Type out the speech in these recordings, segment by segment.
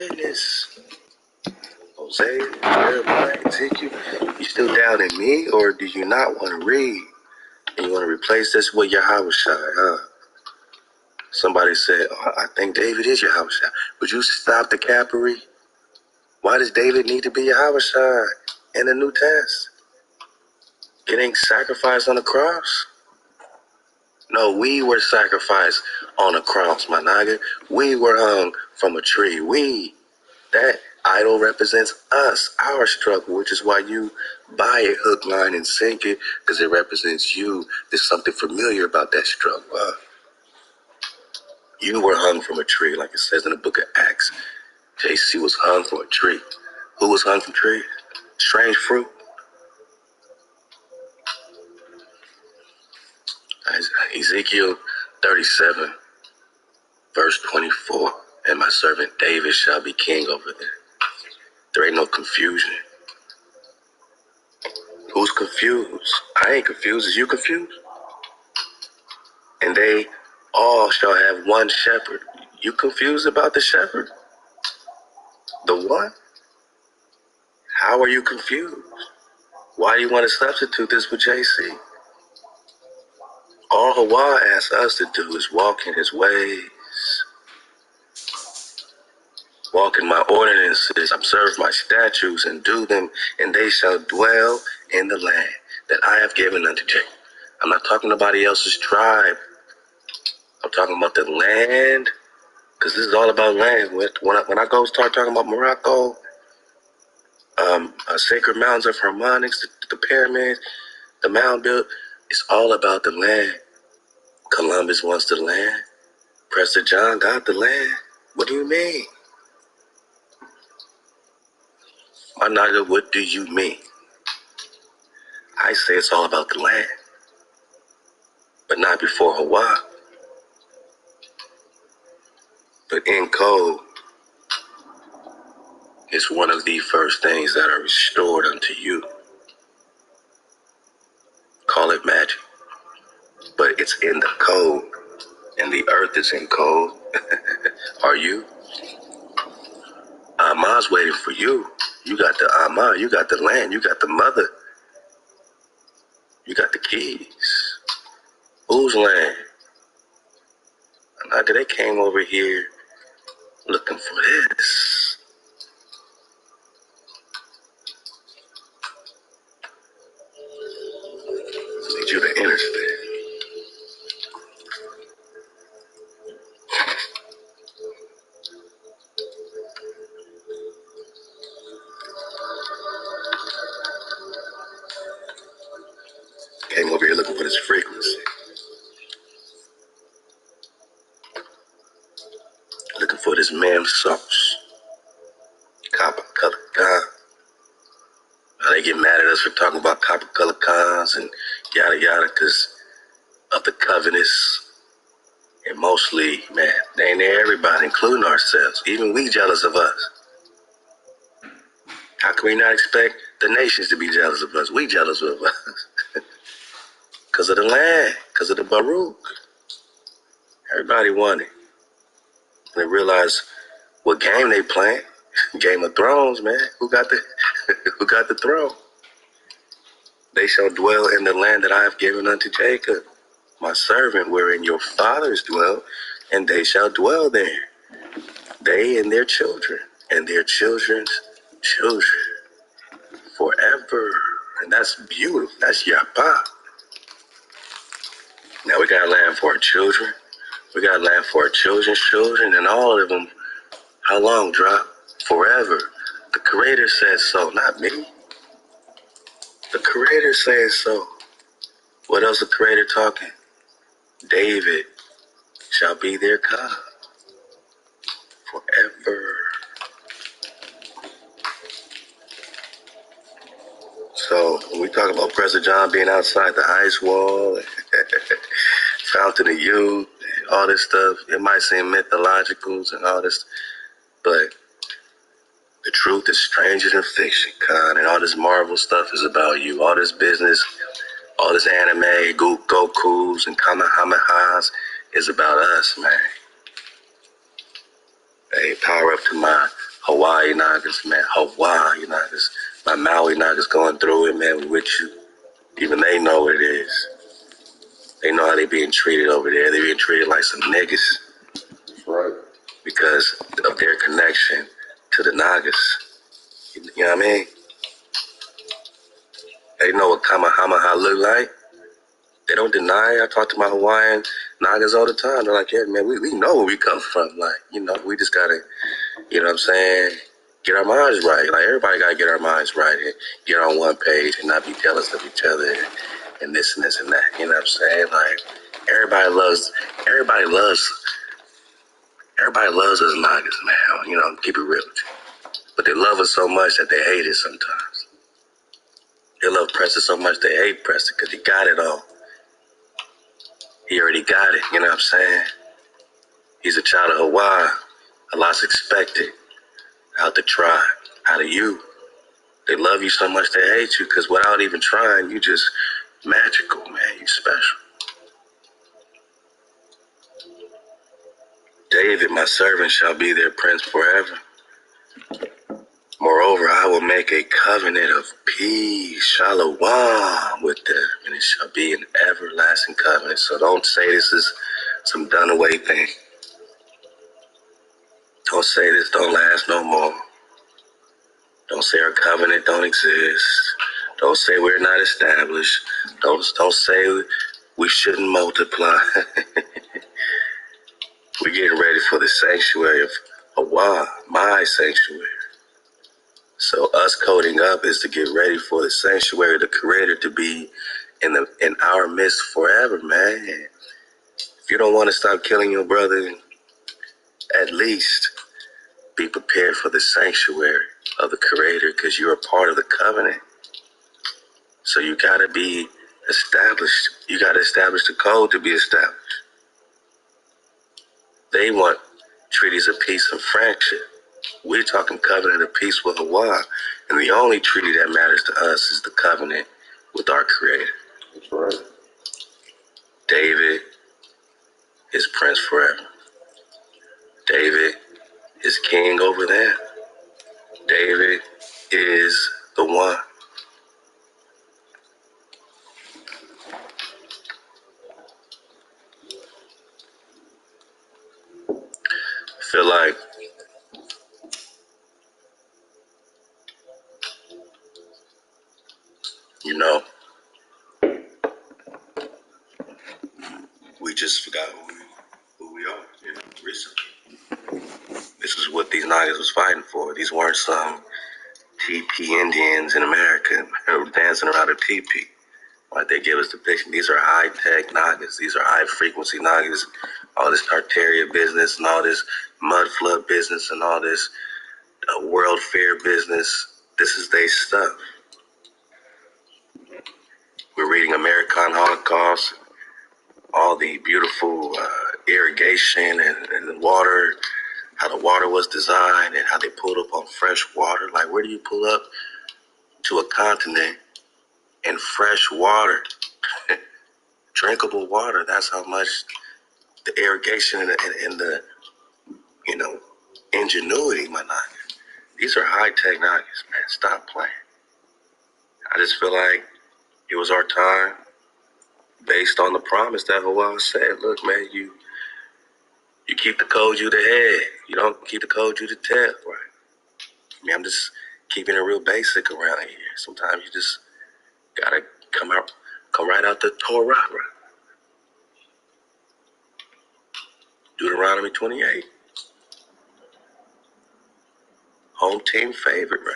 Witness. Hosea, Jeremiah, Ezekiel. You still doubting me, or do you not want to read? And you want to replace this with Yahweh Shai, huh? Somebody said, oh, I think David is Yahweh Shai. Would you stop the capery? Why does David need to be Yahweh Shai in the New Test? Getting sacrificed on the cross? No, we were sacrificed on a cross, my nigga. We were hung from a tree. That idol represents us, our struggle, which is why you buy it hook, line, and sinker, because it represents you. There's something familiar about that struggle. You were hung from a tree, like it says in the book of Acts. JC was hung from a tree. Who was hung from a tree? Strange fruit. Ezekiel 37, verse 24. And my servant David shall be king over there. There ain't no confusion. Who's confused? I ain't confused. Is you confused? And they all shall have one shepherd. You confused about the shepherd? The one? How are you confused? Why do you want to substitute this with JC? All Hawa asks us to do is walk in his ways, walk in my ordinances, observe my statutes, and do them, and they shall dwell in the land that I have given unto Jacob. I'm not talking about anybody else's tribe. I'm talking about the land, because this is all about land. When I go start talking about Morocco, sacred mountains of harmonics, the pyramids, the mound built, it's all about the land. Columbus wants the land. Prester John got the land. What do you mean? My nigga, what do you mean? I say it's all about the land, but not before Hawaii. But in code is one of the first things that are restored unto you. Call it magic, but it's in the code, and the earth is in code. Are you? Ama's waiting for you. You got the Ama, you got the land, you got the mother, you got the keys. Whose land? Now, they came over here looking for this. Need you to understand. Came over here looking for this frequency. Looking for this ma'am sauce. Copper colored con. Now they get mad at us for talking about copper colored cons and yada yada because of the covenants. And mostly, man, they ain't there everybody, including ourselves. Even we jealous of us. How can we not expect the nations to be jealous of us? We jealous of us. Because of the land, because of the Baruch. Everybody wanted. They realize what game they playing. Game of Thrones, man. Who got the throne? They shall dwell in the land that I have given unto Jacob, my servant, wherein your fathers dwell, and they shall dwell there. They and their children, and their children's children, forever. And that's beautiful. That's Yapa. Now we got land for our children. We got land for our children's children, and all of them. How long, Drop? Forever. The Creator says so, not me. The Creator says so. What else the Creator talking? David shall be their God forever. So when we talk about President John being outside the ice wall, Fountain of Youth, all this stuff, it might seem mythological and all this, but the truth is stranger than fiction, Khan, and all this Marvel stuff is about you. All this business, all this anime, Gokus and Kamehamehas is about us, man. Hey, power up to my Hawaii Nagas, man. Hawaii Nagas. My Maui Nagas going through it, man. We with you. Even they know what it is. They know how they being treated over there. They being treated like some niggas. That's right. Because of their connection to the Nagas. You know what I mean? They know what Kamehameha look like. They don't deny it. I talk to my Hawaiian Nagas all the time. They're like, yeah, man, we know where we come from. Like, we just gotta, you know what I'm saying, get our minds right. Like, everybody gotta get our minds right and get on one page and not be jealous of each other and this and this and that. You know what I'm saying? Like, everybody loves us Nagas, man. Keep it real. But they love us so much that they hate it sometimes. They love Preston so much they hate Preston because he got it all. He already got it, you know what I'm saying? He's a child of Hawaii. A lot's expected. Out the tribe. Out of you. They love you so much they hate you because without even trying, you just magical, man. You special. David, my servant, shall be their prince forever. Moreover, I will make a covenant of peace, shalom, with them, and it shall be an everlasting covenant. So don't say this is some done away thing. Don't say this don't last no more. Don't say our covenant don't exist. Don't say we're not established. Don't say we shouldn't multiply. We're getting ready for the sanctuary of Hawaii, my sanctuary. So us coding up is to get ready for the sanctuary of the Creator to be in our midst forever, man. If you don't want to stop killing your brother, at least be prepared for the sanctuary of the Creator because you're a part of the covenant. So you got to be established. You got to establish the code to be established. They want treaties of peace and friendship. We're talking covenant of peace with Hawaii. And the only treaty that matters to us is the covenant with our Creator. That's right. David is prince forever. David is king over there. David is the one. I feel like we just forgot who we are, recently. This is what these Nagas was fighting for. These weren't some TP Indians in America who were dancing around a teepee. Like they give us the picture. These are high-tech Nagas. These are high-frequency Nagas. All this Tartaria business and all this mud flood business and all this World Fair business. This is their stuff. We're reading American Holocaust, all the beautiful irrigation and the water, how the water was designed and how they pulled up on fresh water. Like, where do you pull up to a continent and fresh water? Drinkable water. That's how much the irrigation and the ingenuity, my Nagas. These are high-tech Nagas, man. Stop playing. I just feel like it was our time based on the promise that Hawaii said, look, man, you keep the code, you the head. You don't keep the code, you the tail, right? I mean, I'm just keeping it real basic around here. Sometimes you just gotta come right out the Torah, right? Deuteronomy 28. Home team favorite, right?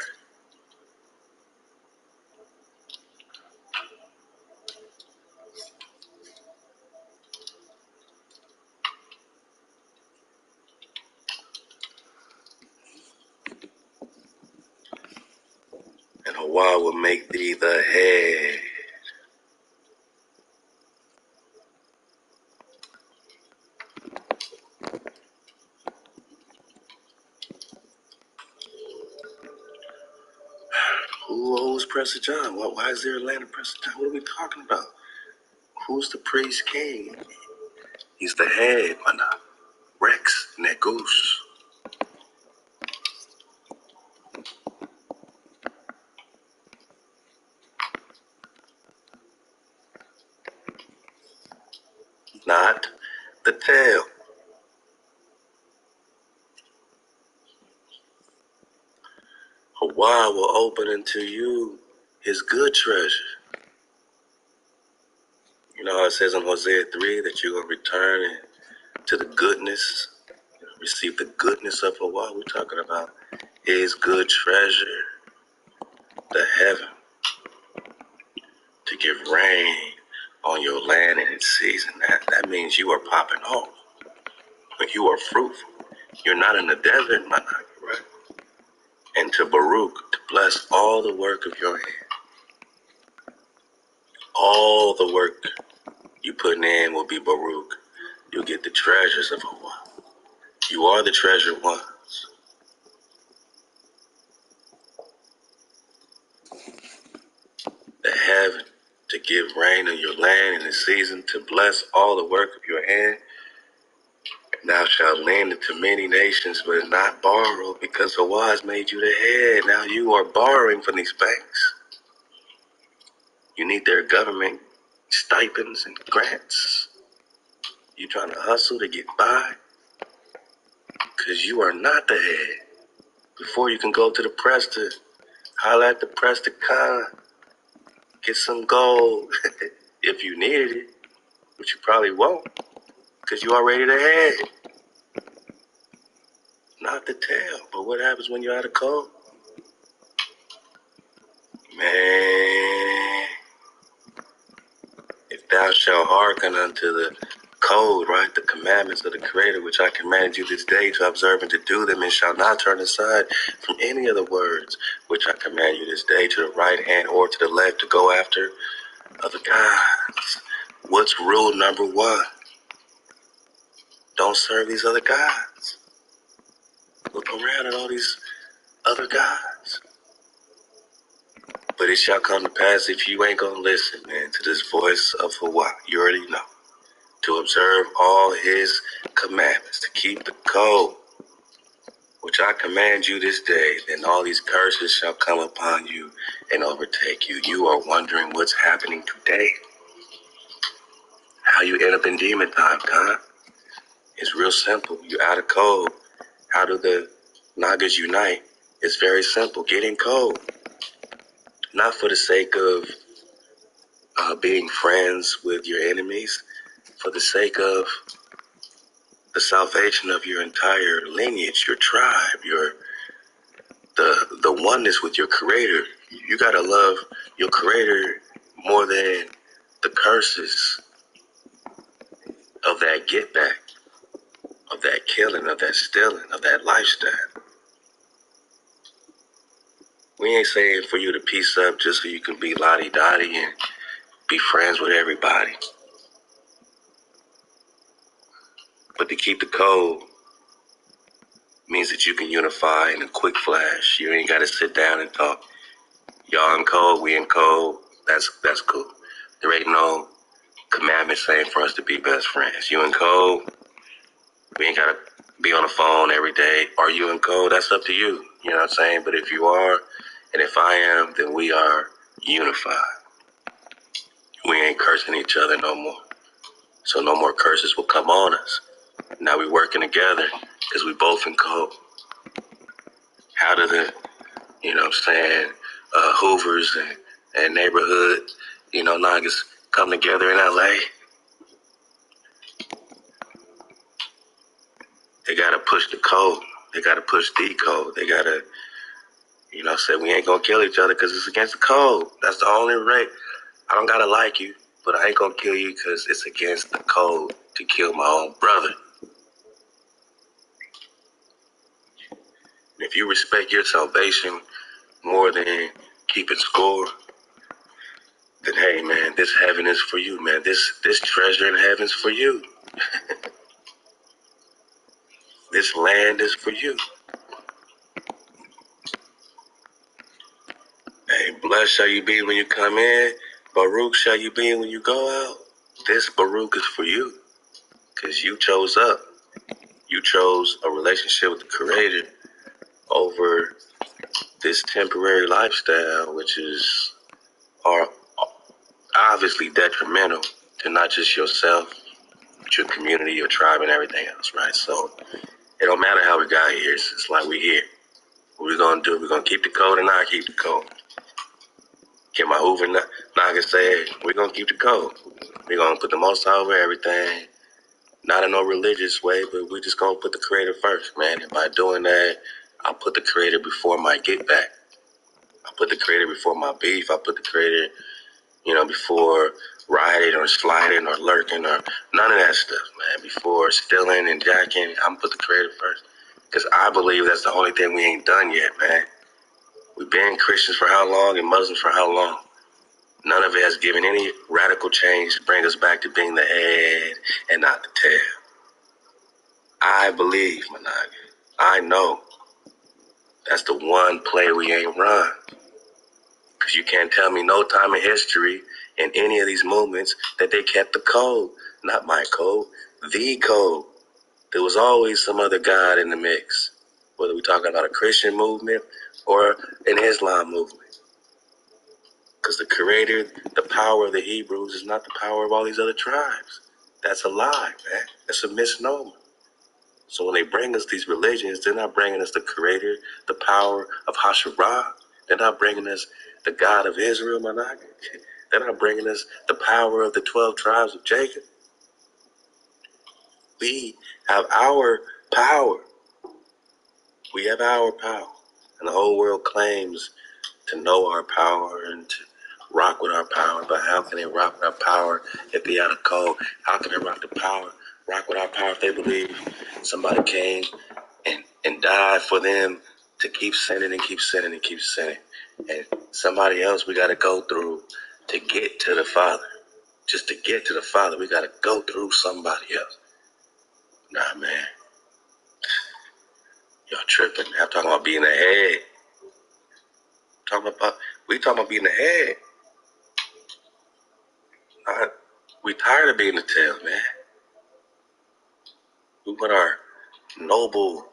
And Hawaii will make thee the head. Who's Prester John? Why is there a land of Prester John? What are we talking about? Who's the priest king? He's the head, Mana. Rex Negus. tail. Hawa will open unto you his good treasure. You know how it says in Hosea 3 that you're going to return to the goodness, receive the goodness of Hawa. We're talking about his good treasure, the heaven, to give rain on your land in its season. That means you are popping off. When you are fruitful. You're not in the desert, my nigga, right? And to Baruch, to bless all the work of your hand. All the work you putting in will be Baruch. You'll get the treasures of Hawa. You are the treasured ones. The heaven, to give rain on your land in the season, to bless all the work of your hand. Thou shalt lend it to many nations, but not borrow, because Hawa has made you the head. Now you are borrowing from these banks. You need their government stipends and grants. You trying to hustle to get by? Because you are not the head. Before you can go to the press to holler at the press to come, get some gold, if you needed it, which you probably won't, because you already the head, not the tail. But what happens when you're out of code? Man, if thou shalt hearken unto the code, right, the commandments of the Creator, which I command you this day to observe and to do them, and shall not turn aside from any of the words which I command you this day to the right hand or to the left, to go after other gods. What's rule number one? Don't serve these other gods. Look around at all these other gods. But it shall come to pass, if you ain't gonna listen, man, to this voice of Hawa, you already know, to observe all his commandments, to keep the code, which I command you this day, then all these curses shall come upon you and overtake you. You are wondering what's happening today, how you end up in demon time, Khan. It's real simple. You're out of code. How do the Nagas unite? It's very simple. Get in code. Not for the sake of being friends with your enemies, for the sake of the salvation of your entire lineage, your tribe, the oneness with your Creator. You gotta love your Creator more than the curses of that get back, of that killing, of that stealing, of that lifestyle. We ain't saying for you to peace up just so you can be lottie-dottie and be friends with everybody. But to keep the code means that you can unify in a quick flash. You ain't got to sit down and talk. Y'all in code, we in code. That's cool. There ain't no commandment saying for us to be best friends. You in code, we ain't got to be on the phone every day. Are you in code? That's up to you. You know what I'm saying? But if you are, and if I am, then we are unified. We ain't cursing each other no more. So no more curses will come on us. Now we working together because we both in code. How do the, you know what I'm saying, Hoovers and neighborhood, Nagas come together in LA? They got to push the code. They got to push the code. They got to, say we ain't going to kill each other because it's against the code. That's the only rate. I don't got to like you, but I ain't going to kill you because it's against the code to kill my own brother. If you respect your salvation more than keeping score, then hey man, this heaven is for you, man. This treasure in heaven's for you. This land is for you. Hey, blessed shall you be when you come in. Baruch shall you be when you go out. This Baruch is for you. Because you chose up. You chose a relationship with the Creator over this temporary lifestyle, which are obviously detrimental to not just yourself, with your community, your tribe, and everything else, right? So it don't matter how we got here. It's like we here. What we gonna do? We gonna keep the code or not keep the code? Can my Hoover knock and say, hey, we gonna keep the code. We gonna put the Most High over everything. Not in no religious way, but we just gonna put the Creator first, man. And by doing that, I'll put the Creator before my get back. I put the Creator before my beef. I put the Creator, before riding or sliding or lurking or none of that stuff, man. Before stealing and jacking, I'm put the Creator first. Because I believe that's the only thing we ain't done yet, man. We've been Christians for how long and Muslims for how long? None of it has given any radical change to bring us back to being the head and not the tail. I believe, Managa. I know that's the one play we ain't run. Because you can't tell me no time in history in any of these movements that they kept the code. Not my code, the code. There was always some other God in the mix, whether we're talking about a Christian movement or an Islam movement. Because the Creator, the power of the Hebrews is not the power of all these other tribes. That's a lie, man. That's a misnomer. So when they bring us these religions, they're not bringing us the Creator, the power of Hasharah. They're not bringing us the God of Israel, Managa. They're not bringing us the power of the 12 tribes of Jacob. We have our power. We have our power. And the whole world claims to know our power and to rock with our power. But how can they rock with our power if they out of code? How can they rock with our power if they believe somebody came and died for them to keep sinning and keep sinning and keep sinning? And somebody else we got to go through to get to the Father. Just to get to the Father, we got to go through somebody else. Nah, man. Y'all tripping. I'm talking about being the head. We talking about being the head. We tired of being the tail, man. We want our noble,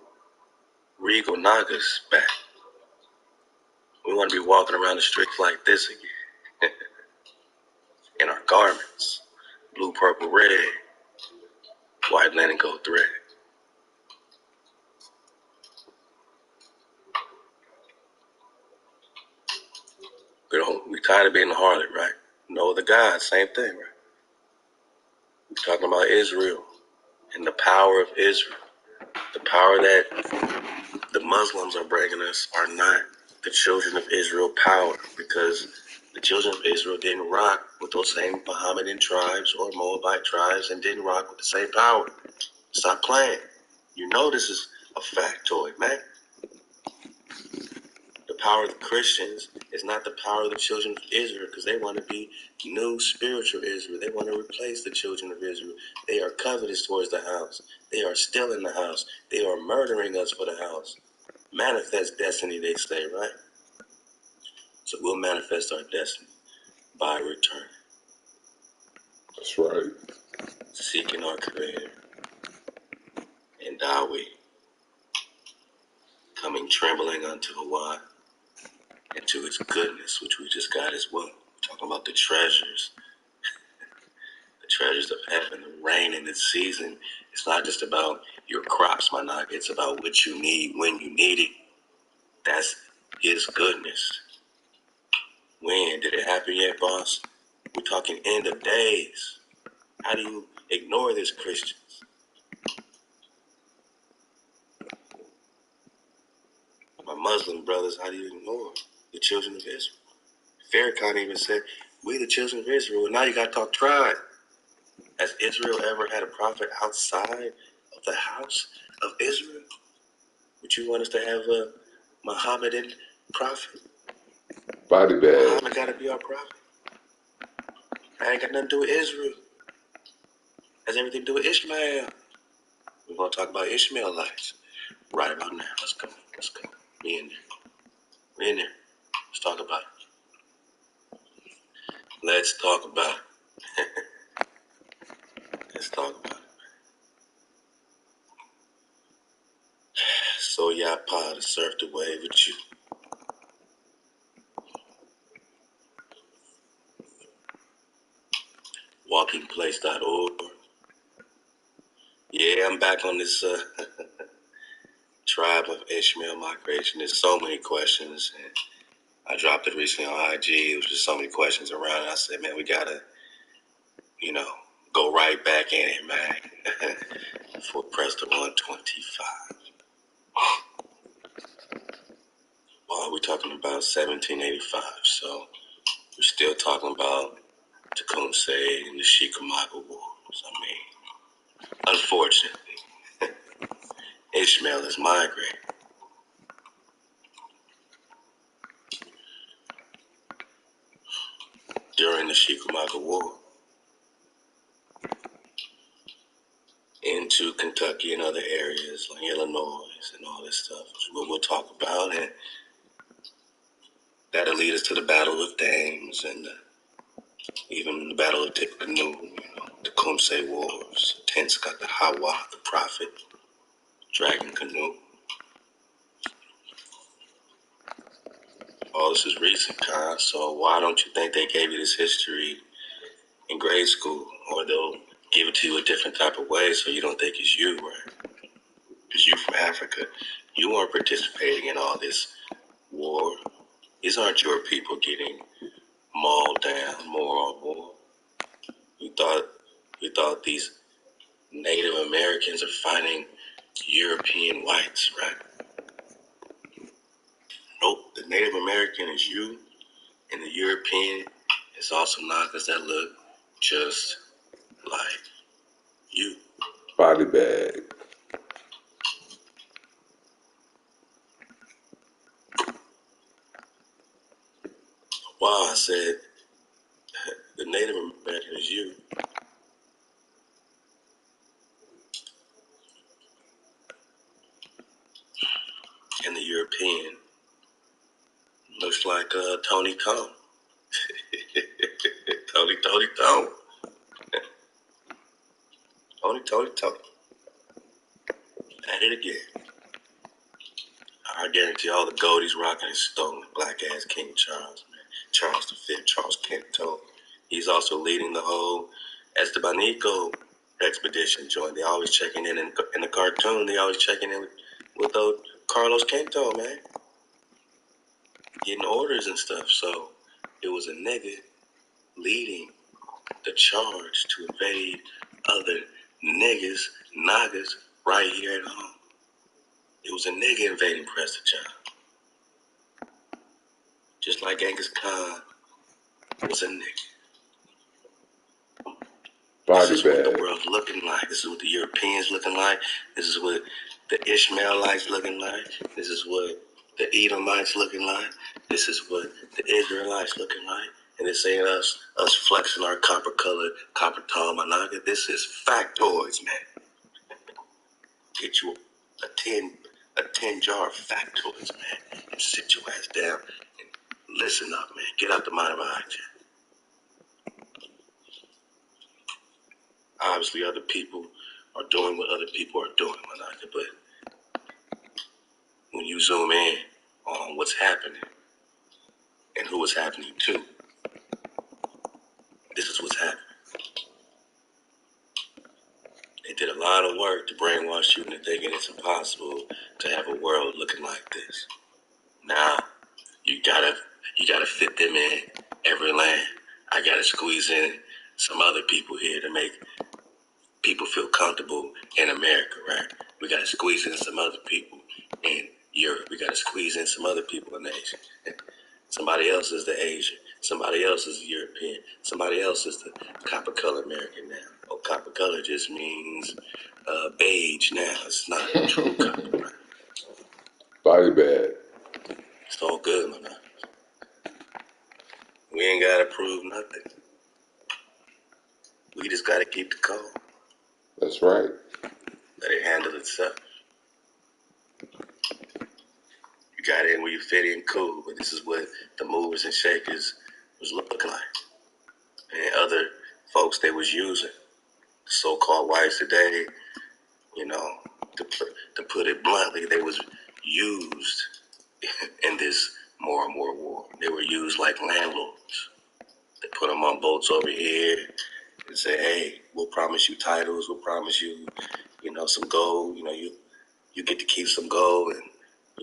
regal Nagas back. We want to be walking around the streets like this again. In our garments. Blue, purple, red. White linen, gold thread. We tired of being the harlot, right? No other God, same thing, right? We're talking about Israel and the power of Israel. The power that the Muslims are bringing us are not the children of Israel power, because the children of Israel didn't rock with those same Mohammedan tribes or Moabite tribes and didn't rock with the same power. Stop playing. You know this is a factoid, man. The power of the Christians is not the power of the children of Israel, because they want to be new spiritual Israel. They want to replace the children of Israel. They are covetous towards the house. They are still in the house. They are murdering us for the house. Manifest destiny, they say, right? So we'll manifest our destiny by return. That's right. Seeking our Creator. And Yahweh. Coming trembling unto Hawaii. And to His goodness, which we just got as well. We're talking about the treasures. The treasures of heaven, the rain in its season. It's not just about your crops, my Naga. It's about what you need when you need it. That's His goodness. When? Did it happen yet, boss? We're talking end of days. How do you ignore this, Christians? My Muslim brothers, how do you ignore the children of Israel? Farrakhan even said, we the children of Israel. And now you got to talk tribe. Has Israel ever had a prophet outside of the house of Israel? Would you want us to have a Mohammedan prophet? Body bag. Muhammad got to be our prophet. I ain't got nothing to do with Israel. Has everything to do with Ishmael. We're going to talk about Ishmaelites right about now. Let's go. We in there. We in there. Let's talk about it. Let's talk about it. Let's talk about it. So Yapa to surf the wave with you. WalkingPlace.org. I'm back on this tribe of Ishmael migration. There's so many questions, and I dropped it recently on IG. It was just so many questions around, and I said, man, we gotta, go right back in it, man. For Preston 125. Well, we're talking about 1785, so we're still talking about Tecumseh and the Chickamauga Wars. I mean, unfortunately, Ishmael is migrating. During the Chickamauga War into Kentucky and other areas like Illinois and all this stuff, what we'll talk about, and that'll lead us to the Battle of Thames and even the Battle of Tippecanoe, the Tecumseh Wars, Tenskwatawa, the Prophet, Dragon Canoe. All this is recent, Kyle, so why don't you think they gave you this history in grade school? Or they'll give it to you a different type of way so you don't think it's you, right? Because you from Africa, you aren't participating in all this war. These aren't your people getting mauled down more and more. You thought these Native Americans are fighting European whites, right? Nope, the Native American is you, and the European is also Nagas that look just like you. Body bag. Wow, I said the Native American is you. And the European looks like Tony Tone. Tony Tone. Tony Tone. At it again. I guarantee all the gold he's rocking is stolen. Black ass King Charles, man. Charles V, Charles Quinto. He's also leading the whole Estebanico expedition joint. They always checking in the cartoon. They always checking in with old Carlos Quinto, man. Getting orders and stuff. So it was a nigga leading the charge to invade other niggas, Nagas, right here at home. It was a nigga invading Preston John. Just like Genghis Khan was a nigga. This is what the world's looking like. This is what the Europeans looking like. This is what the Ishmaelites looking like. This is what the Edomites looking like. This is what the Israelites looking like. And this ain't us flexing our copper-colored, copper-tall Managa. This is factoids, man. Get you a 10 jar of factoids, man. And sit your ass down and listen up, man. Get out the mind behind you. Obviously, other people are doing what other people are doing, but when you zoom in on what's happening and who it's happening to, this is what's happening. They did a lot of work to brainwash you into thinking it's impossible to have a world looking like this. Now, you gotta fit them in every land. I gotta squeeze in some other people here to make people feel comfortable in America, right? We gotta squeeze in some other people in Europe. We gotta squeeze in some other people in Asia. Somebody else is the Asian. Somebody else is the European. Somebody else is the copper color American now. Oh, copper color just means beige now. It's not true copper, right? Body bag. It's all good, man. We ain't gotta prove nothing. We just gotta keep the code. That's right. Let it handle itself. You got in where you fit in, cool, but this is what the movers and shakers was looking like. And other folks they was using, so-called whites today, to put it bluntly, they was used in this more and more war. They were used like landlords. They put them on boats over here and say, hey, we'll promise you titles, we'll promise you some gold. You get to keep some gold,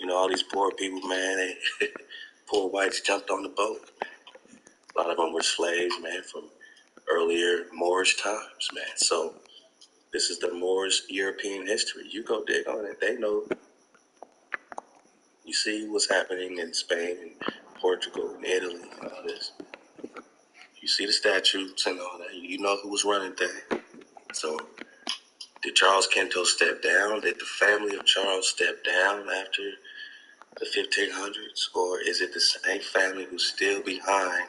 and all these poor people, man. Poor whites jumped on the boat. A lot of them were slaves, man, from earlier Moorish times, man. So this is the Moorish European history. You go dig on it. They know. You see what's happening in Spain and Portugal and Italy and all this. You see the statutes and all that. You know who was running things. So did Charles Kento step down? Did the family of Charles step down after the 1500s? Or is it the same family who's still behind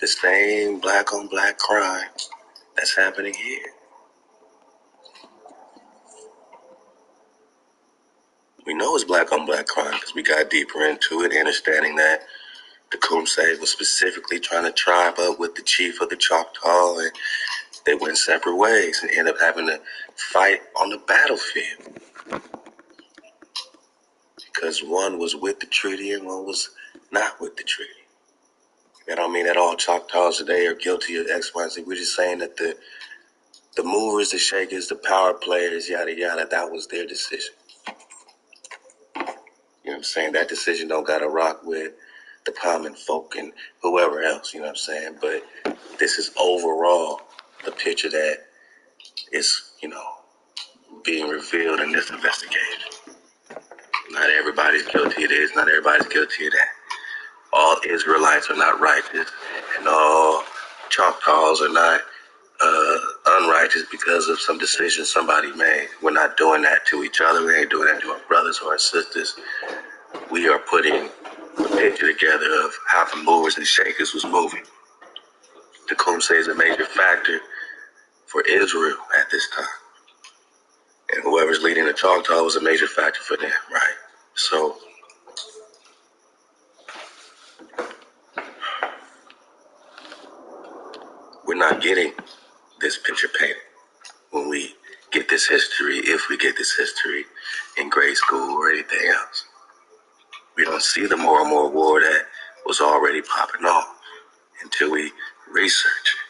the same black on black crime that's happening here? We know it's black on black crime because we got deeper into it, understanding that Tecumseh was specifically trying to tribe up with the chief of the Choctaw, and they went separate ways and ended up having to fight on the battlefield because one was with the treaty and one was not with the treaty. That don't mean that all Choctaws today are guilty of X, Y, Z. We're just saying that the movers, the shakers, the power players, yada, yada, that was their decision. You know what I'm saying? That decision don't got to rock with the common folk and whoever else, you know what I'm saying? But this is overall the picture that is, being revealed in this investigation. Not everybody's guilty of this, not everybody's guilty of that. All Israelites are not righteous, and all Choctaws are not unrighteous because of some decision somebody made. We're not doing that to each other. We ain't doing that to our brothers or our sisters. We are putting a picture together of how the movers and shakers was moving. Tecumseh is a major factor for Israel at this time. And whoever's leading the Choctaw was a major factor for them, right? So we're not getting this picture painted when we get this history, if we get this history in grade school or anything else. We don't see the more and more war that was already popping off until we research it.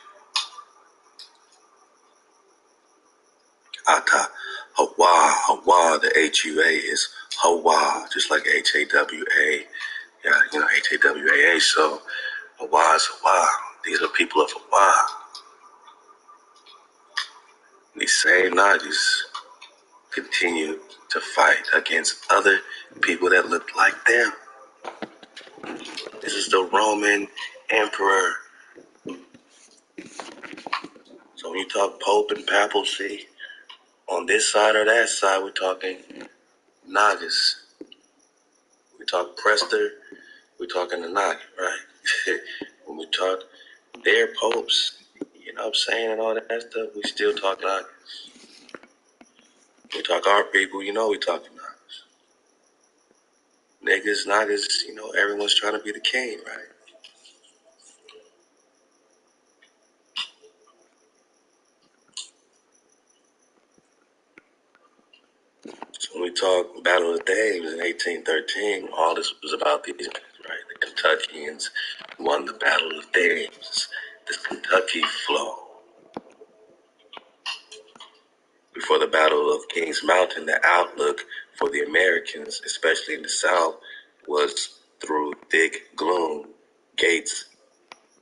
Ata, Hawa, the H-U-A is Hawa, just like H-A-W-A, H-A-W-A-A, so Hawa is Hawa. These are people of Hawa. These same Nagas continue to fight against other people that look like them. This is the Roman emperor. So when you talk Pope and papacy, on this side or that side, we're talking Nagas. We talk Prester, we're talking the Naga, right? When we talk their popes, you know what I'm saying, and all that stuff, we still talk Nagas. We talk our people, we talking Nagas. Niggas, Nagas, everyone's trying to be the king, right? So when we talk Battle of the Thames in 1813, all this was about these guys, right? The Kentuckians won the Battle of the Thames, this Kentucky flow. Before the Battle of Kings Mountain, the outlook for the Americans, especially in the South, was through thick gloom, Gates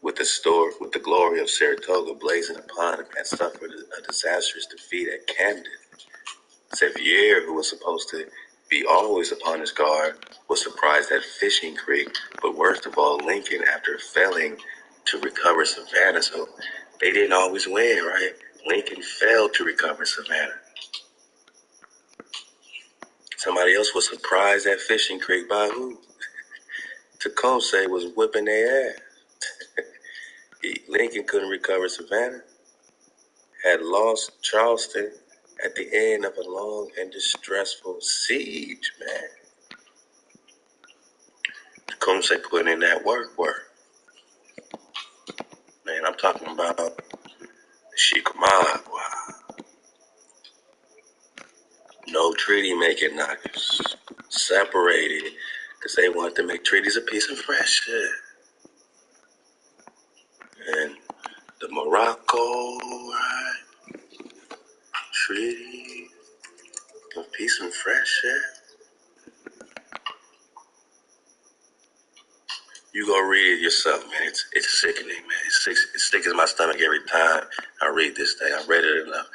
with the glory of Saratoga blazing upon him, had suffered a disastrous defeat at Camden. Sevier, who was supposed to be always upon his guard, was surprised at Fishing Creek, but worst of all, Lincoln, after failing to recover Savannah. So they didn't always win, right? Lincoln failed to recover Savannah. Somebody else was surprised at Fishing Creek by who? Tecumseh was whipping their ass. Lincoln couldn't recover Savannah, had lost Charleston at the end of a long and distressful siege, man. Tecumseh put in that work. Man, I'm talking about the Chickamauga. No treaty making knockers. Separated because they wanted to make treaties of peace and friendship. And the Morocco, right? Treaty. Peace and fresh air. You go read it yourself, man. It's sickening, man. It sticks in my stomach every time I read this thing. I read it enough.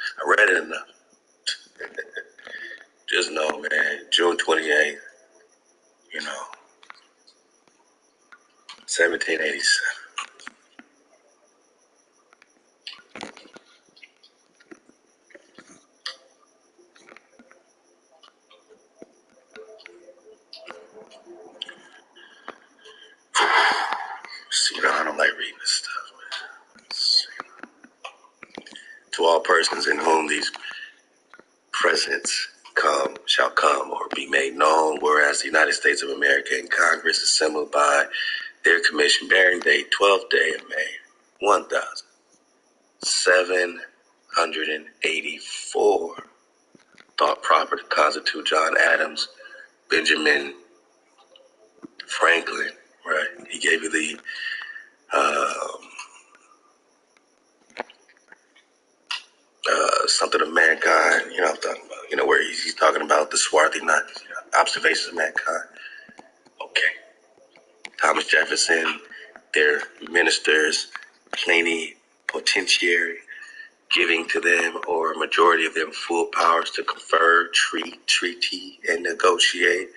Just know, man, June 28th, 1787. I don't like reading this stuff, man. To all persons in whom these presents shall come or be made known, whereas the United States of America in Congress assembled by their commission bearing date 12th day of May 1784 thought proper to constitute John Adams, Benjamin Franklin, right? He gave you the something of mankind, I'm talking about, where he's talking about the swarthy not observations of mankind. Okay. Thomas Jefferson, their ministers, plenipotentiary, giving to them or a majority of them full powers to confer, treaty, and negotiate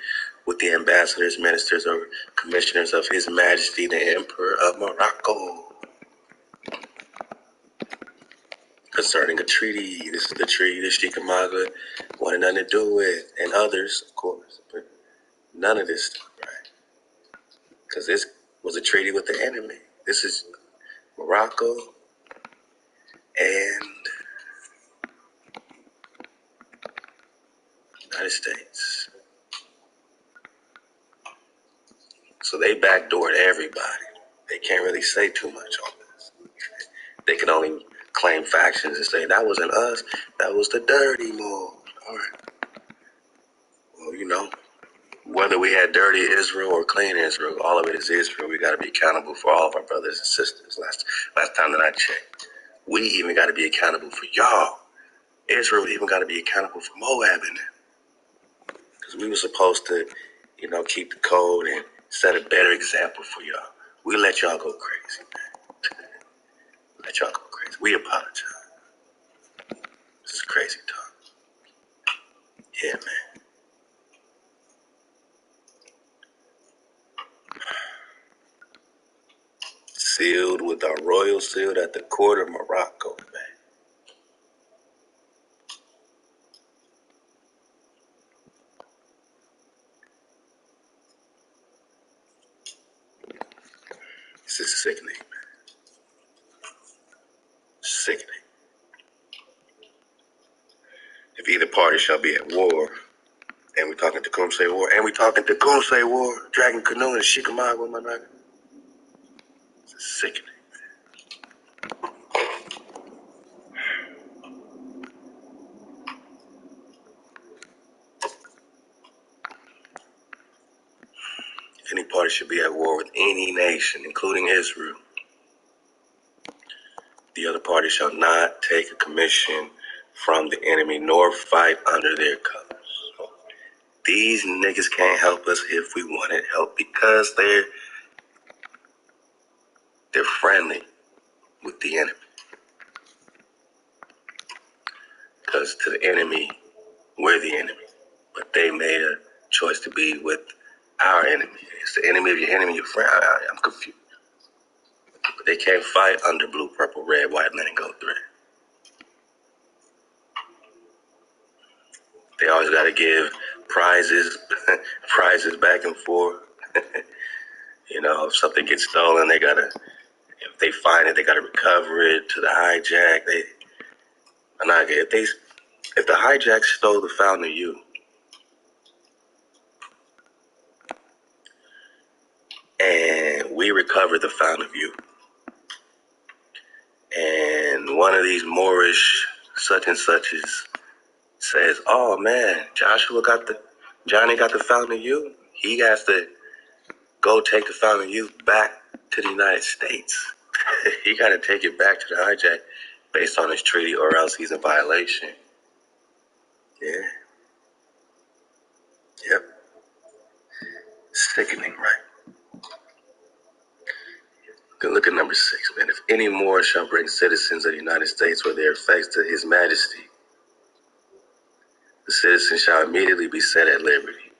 with the ambassadors, ministers, or commissioners of His Majesty the Emperor of Morocco concerning a treaty. This is the treaty that Chickamauga wanted nothing to do with, and others, of course, but none of this stuff, right? Because this was a treaty with the enemy. This is Morocco and United States. So they backdoored everybody. They can't really say too much on this. They can only claim factions and say, that wasn't us, that was the dirty mob. All right. Well, whether we had dirty Israel or clean Israel, all of it is Israel. We got to be accountable for all of our brothers and sisters. Last time that I checked, we even got to be accountable for y'all. Israel even got to be accountable for Moab in it. Because we were supposed to, keep the code and set a better example for y'all. We let y'all go crazy, man. Let y'all go crazy. We apologize. This is crazy talk. Yeah, man. Sealed with our royal seal at the court of Morocco, man. This is sickening, man. Sickening. If either party shall be at war, and we're talking Tecumseh War, Dragon Canoe and Chickamauga, my nigga. It's sickening. If any party should be at war with any nation, including Israel, the other party shall not take a commission from the enemy nor fight under their colors. These niggas can't help us if we wanted help because they're friendly with the enemy. Because to the enemy, we're the enemy. But they made a choice to be with our enemy. It's the enemy of your enemy, your friend. I'm confused. But they can't fight under blue, purple, red, white, linen, gold thread. They always got to give prizes back and forth. If something gets stolen, if they find it, they got to recover it to the hijack. If the hijack stole the Fountain of Youth, and we recover the Fountain of Youth, and one of these Moorish such and suches says, "Oh man, Johnny got the Fountain of Youth. He has to go take the Fountain of Youth back to the United States. He got to take it back to the hijack based on his treaty, or else he's in violation." Yeah. Sickening, right? Look at number 6, man. If any more shall bring citizens of the United States or their effects to His Majesty, the citizen shall immediately be set at liberty.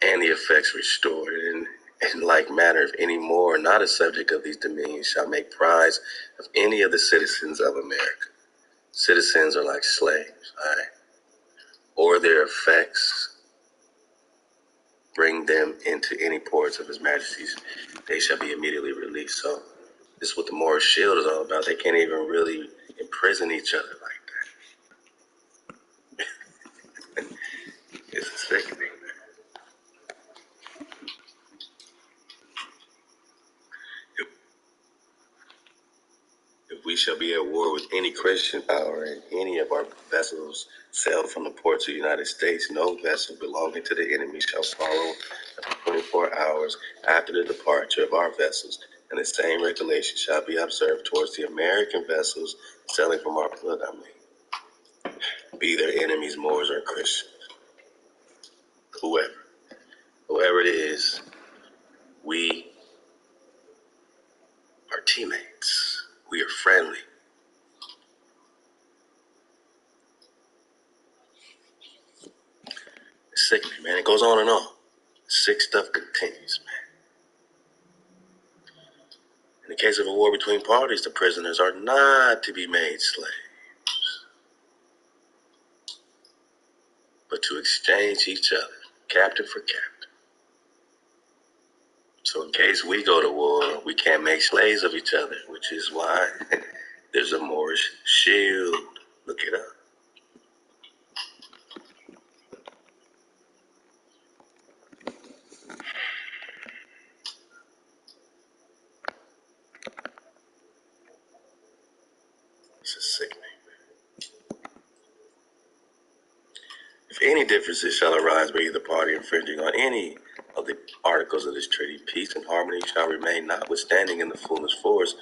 And the effects restored. And in like manner, if any more not a subject of these dominions shall make prize of any of the citizens of America. Citizens are like slaves, all right? Or their effects, bring them into any ports of His Majesty's, they shall be immediately released. So this is what the Moorish Shield is all about. They can't even really imprison each other like that. It's a sickening, man. If we shall be at war with any Christian power and any of our vessels sail from the ports of the United States, no vessel belonging to the enemy shall follow until 24 hours after the departure of our vessels, and the same regulation shall be observed towards the American vessels sailing from our port. Be their enemies Moors or Christians, whoever it is, we are teammates. We are friendly. It's sickening, man. It goes on and on. Sick stuff continues, man. In the case of a war between parties, the prisoners are not to be made slaves, but to exchange each other, captain for captain. So in case we go to war, we can't make slaves of each other, which is why there's a Moorish shield. Look it up. This is sickening. If any differences shall arise by either party infringing on any of the articles of this treaty, peace and harmony shall remain notwithstanding in the fullest force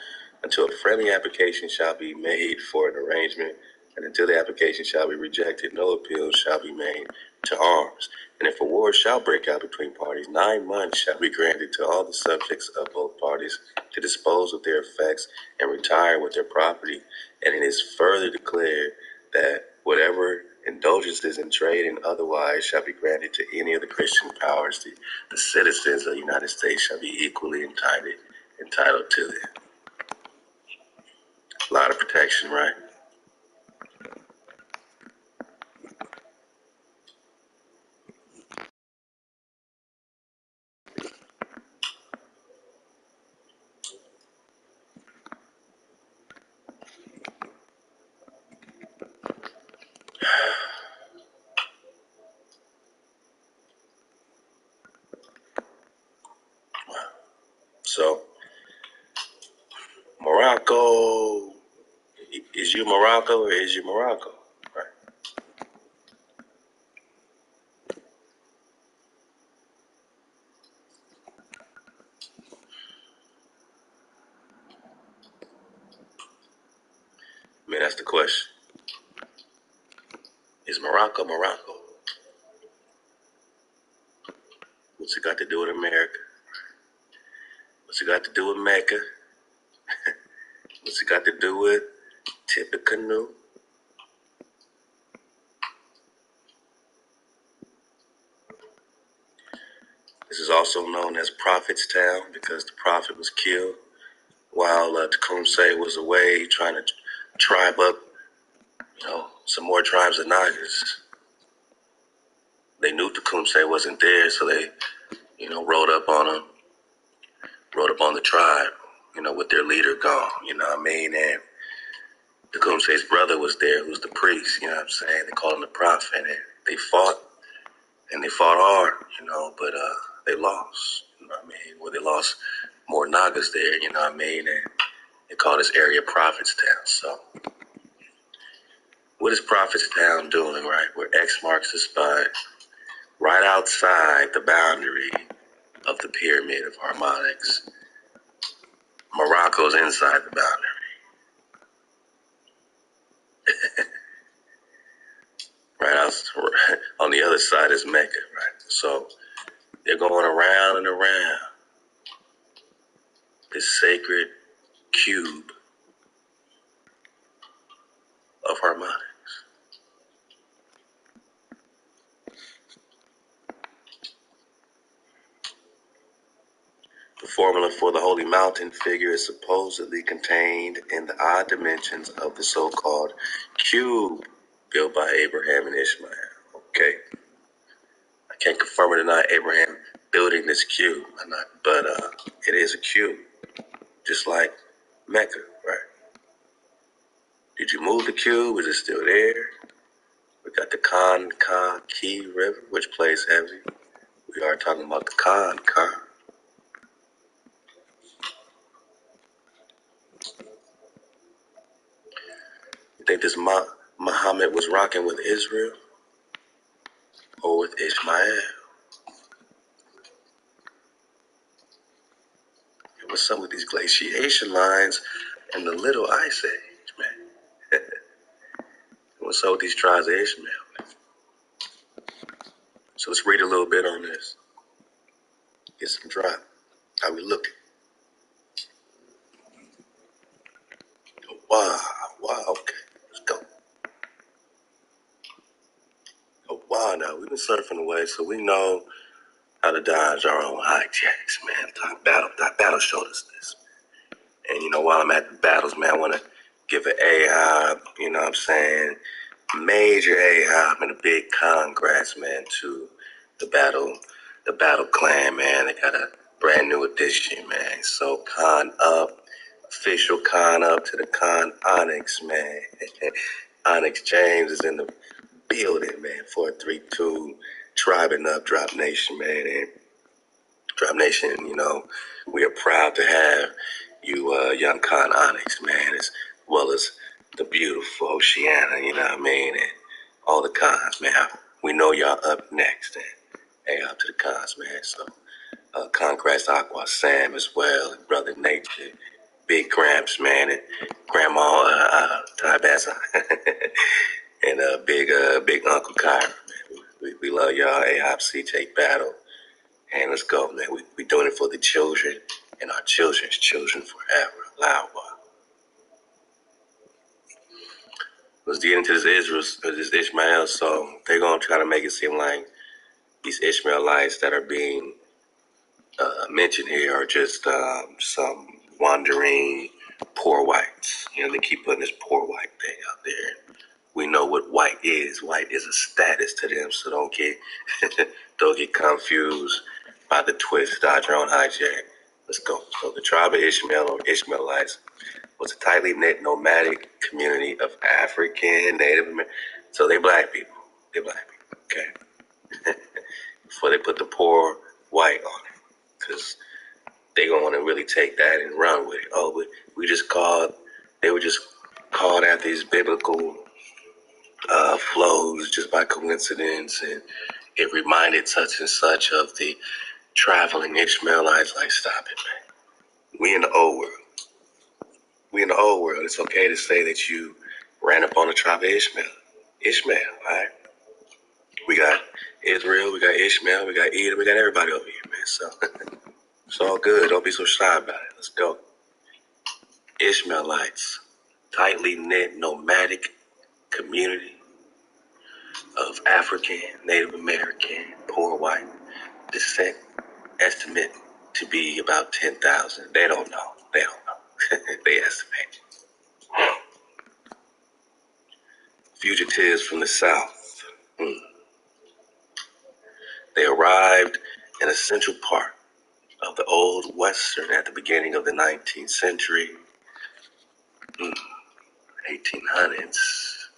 until a friendly application shall be made for an arrangement, and until the application shall be rejected, no appeal shall be made to arms. And if a war shall break out between parties, 9 months shall be granted to all the subjects of both parties to dispose of their effects and retire with their property. And it is further declared that whatever indulgences in trade and otherwise shall be granted to any of the Christian powers, the citizens of the United States shall be equally entitled to them. A lot of protection, right? So, Morocco, is you Morocco or is you Morocco? Right? I mean, that's the question. Is Morocco Morocco? What's it got to do with America? What's it got to do with Mecca? What's it got to do with Tippecanoe? This is also known as Prophet's Town because the prophet was killed while Tecumseh was away trying to tribe up, some more tribes of Nagas. They knew Tecumseh wasn't there, so they, rode up on him, rode up on the tribe, with their leader gone, and Tecumseh's brother was there, who's the priest, They called him the prophet, and they fought hard, but they lost, Well, they lost more Nagas there, and they call this area Prophet's Town. So what is Prophet's Town doing, right? Where X marks the spot, right outside the boundary of the Pyramid of Harmonics. Morocco's inside the boundary. right? On the other side is Mecca, right? So they're going around and around this sacred cube of harmonics. The formula for the holy mountain figure is supposedly contained in the odd dimensions of the so-called cube built by Abraham and Ishmael. Okay, I can't confirm or deny Abraham building this cube, but it is a cube, just like Mecca, right? Did you move the cube? Is it still there? We got the Kankakee River, which plays heavy. We are talking about the Kanka. You think this Muhammad was rocking with Israel or with Ishmael? And what's up with these glaciation lines and the Little Ice Age, man? What's up with these tribes of Ishmael, man? So let's read a little bit on this. Get some drop. How we looking? Wow, okay. Let's go. Oh, wow, now we've been surfing away, so we know how to dodge our own hijacks, man. That battle showed us this. And you know, while I'm at the battles, man, I want to give an A-hop, you know what I'm saying? Major A-hop and a big congrats, man, to the battle clan, man. They got a brand new edition, man. So Con Up, official Con Up to the Con Onyx, man. Onyx James is in the building, man. 432, Tribing Up, Drop Nation, man. And Drop Nation, you know, we are proud to have you, young Con Onyx, man, as well as the beautiful Oceana, you know what I mean, and all the cons, man. We know y'all up next, and hey, up to the cons, man. So, congrats to Aqua Sam as well, and Brother Nature, Big Gramps, man, and Grandma Ty Bass, and Big Uncle Kyra, man. We love y'all, A-Hop CJ Battle. And let's go, man. We doing it for the children and our children's children forever. Loud one. Let's get into this Ishmael song. They're going to try to make it seem like these Ishmaelites that are being mentioned here are just some wandering poor whites. You know, they keep putting this poor white thing out there. We know what white is. White is a status to them, so don't get don't get confused by the twist. Dodge your own hijack. Let's go. So the tribe of Ishmael or Ishmaelites was a tightly knit nomadic community of African, Native American. So they black people. They black people. Okay. Before they put the poor white on it, because they gonna want to really take that and run with it. Oh, they were just called after these biblical flows just by coincidence, and it reminded such and such of the traveling Ishmaelites. Like, stop it, man. We in the old world. We in the old world. It's okay to say that you ran up on the tribe of Ishmael, all right? We got Israel, we got Ishmael, we got Edom, we got everybody over here, man. So it's all good. Don't be so shy about it. Let's go. Ishmaelites, tightly knit nomadic community of African, Native American, poor white descent, estimate to be about 10,000. They don't know. They don't know. They estimate. Fugitives from the South. They arrived in a central part of the old Western at the beginning of the 19th century, 1800s,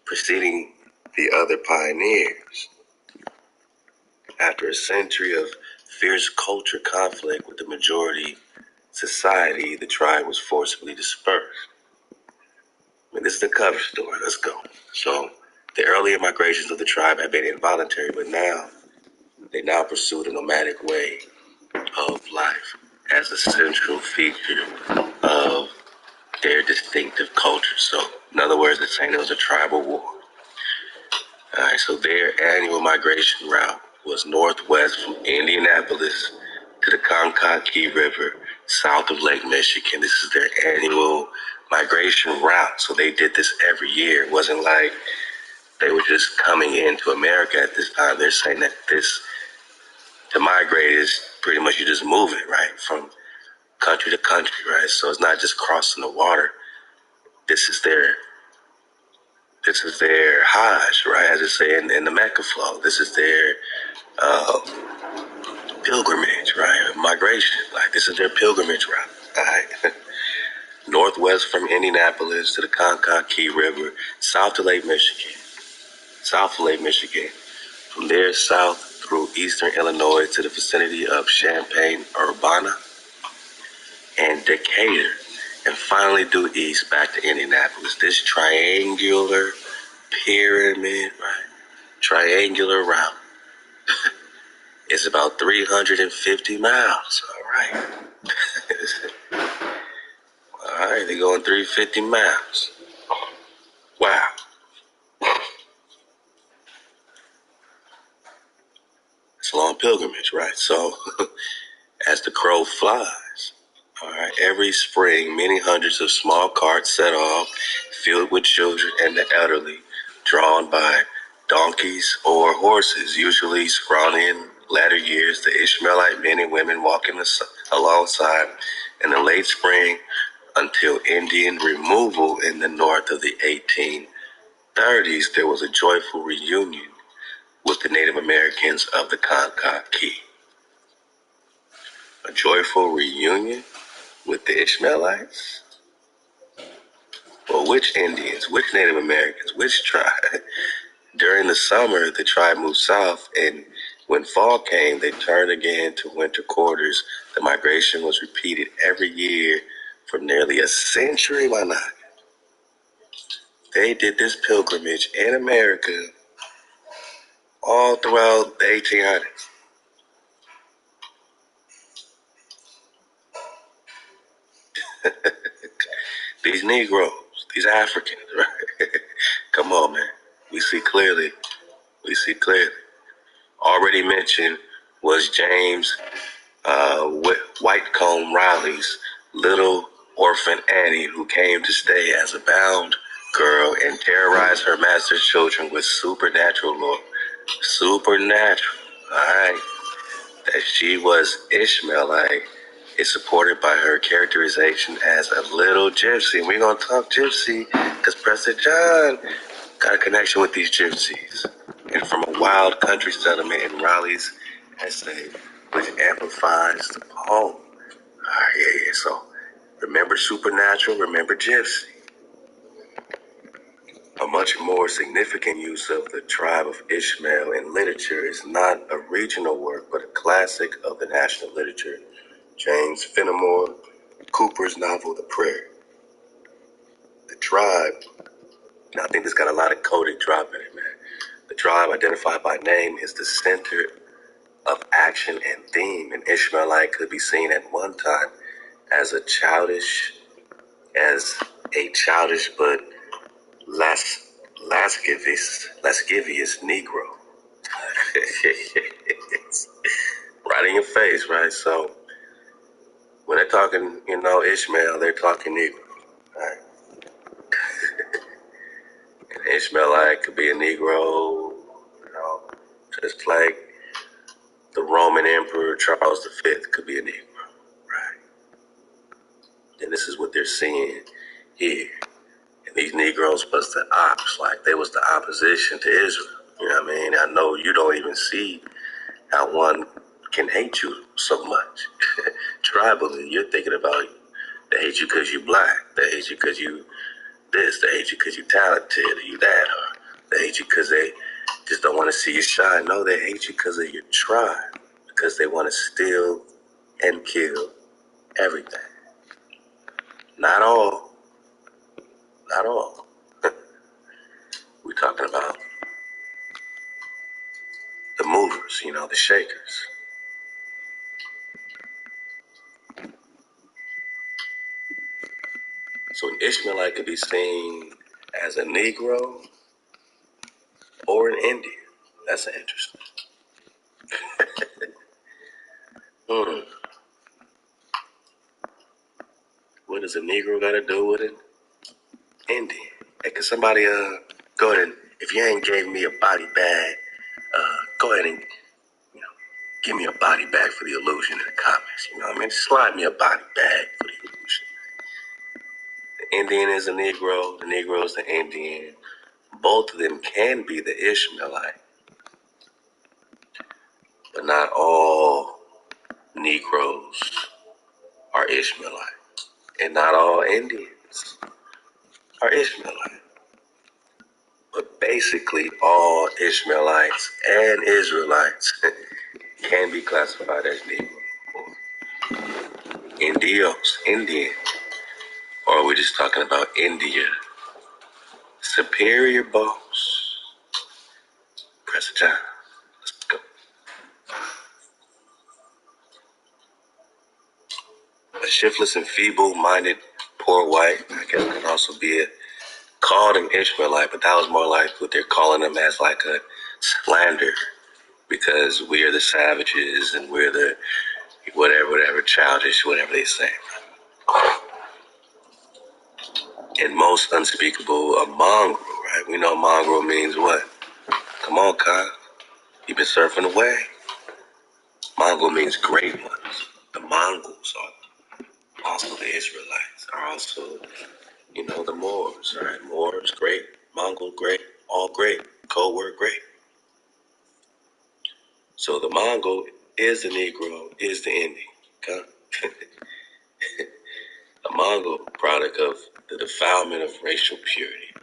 preceding the other pioneers. After a century of fierce culture conflict with the majority society, the tribe was forcibly dispersed. This is the cover story. Let's go. So, the earlier migrations of the tribe had been involuntary, but they now pursued a nomadic way of life as a central feature of their distinctive culture. So, in other words, they're saying it was a tribal war. All right, so their annual migration route was northwest from Indianapolis to the Kankakee River, south of Lake Michigan. This is their annual migration route. So they did this every year. It wasn't like they were just coming into America at this time. They're saying that to migrate is pretty much you just move it, right? From country to country, right? So it's not just crossing the water. This is their Hajj, right? As it say in the Mecca flow. This is their pilgrimage, right? Migration. Like this is their pilgrimage route. All right. Northwest from Indianapolis to the Kankakee River, south of Lake Michigan. South of Lake Michigan. From there south through eastern Illinois to the vicinity of Champaign, Urbana, and Decatur, and finally due east back to Indianapolis. This triangular pyramid, right? Triangular route is about 350 miles. All right. All right, they're going 350 miles. Wow. It's a long pilgrimage, right? So, as the crow flies, all right, every spring, many hundreds of small carts set off, filled with children and the elderly, drawn by donkeys or horses, usually scrawny in latter years, the Ishmaelite men and women walking alongside in the late spring until Indian removal in the north of the 1830s. There was a joyful reunion with the Native Americans of the Kankakee. A joyful reunion with the Ishmaelites? Well, which Indians? Which Native Americans? Which tribe? During the summer, the tribe moved south, and when fall came, they turned again to winter quarters. The migration was repeated every year for nearly a century. Why not? They did this pilgrimage in America all throughout the 1800s. These Negroes, these Africans, right? Come on, man. We see clearly. We see clearly. Already mentioned was James Whitcomb Riley's little orphan Annie, who came to stay as a bound girl and terrorize her master's children with supernatural lore. Supernatural, all right. That she was Ishmaelite is supported by her characterization as a little gypsy. And we're going to talk gypsy because Preston John got a connection with these gypsies. And from a wild country settlement in Raleigh's essay, which amplifies the poem. Yeah. So remember supernatural, remember gypsy. A much more significant use of the tribe of Ishmael in literature is not a regional work, but a classic of the national literature. James Fenimore Cooper's novel, The Prayer. The tribe, and I think this got a lot of coded drop in it, man. The tribe, identified by name, is the center of action and theme, and Ishmaelite could be seen at one time as a childish but lascivious Negro. Right in your face, right? So when they're talking, Ishmael, they're talking Negro, right? And Ishmaelite could be a Negro, just like the Roman Emperor Charles V could be a Negro, right? And this is what they're seeing here. And these Negroes was the ops, like they was the opposition to Israel. You know what I mean? I know you don't even see how one can hate you so much. Tribally, you're thinking about they hate you because you black. They hate you because you this. They hate you because you talented or you that. Or they hate you because they just don't want to see you shine. No, they hate you because of your tribe. Because they want to steal and kill everything. Not all. Not all. We're talking about the movers, the shakers. So an Ishmaelite could be seen as a Negro or an Indian? That's interesting. What does a Negro got to do with an Indian? Hey, can somebody go ahead and, if you ain't gave me a body bag, go ahead and give me a body bag for the illusion in the comments. You know what I mean? Slide me a body bag for the illusion. The Indian is a Negro. The Negro is the Indian. Both of them can be the Ishmaelite, but not all Negroes are Ishmaelite, and not all Indians are Ishmaelite. But basically, all Ishmaelites and Israelites can be classified as Negro or Indios, Indian. Or are we just talking about India? Superior boss. Press it down. Let's go. A shiftless and feeble-minded poor white, I guess, could also be called an Ishmaelite, but that was more like what they're calling them as like a slander, because we are the savages and we're the whatever, childish, whatever they say. And most unspeakable, a mongrel, right? We know mongrel means what? Come on, Kyle. You've been surfing away. Mongrel means great ones. The Mongols are also the Israelites, are also, the Moors, right? Moors, great. Mongol, great. All great. Code word, great. So the Mongol is the Negro, is the Indian. Okay? A Mongol, product of the defilement of racial purity.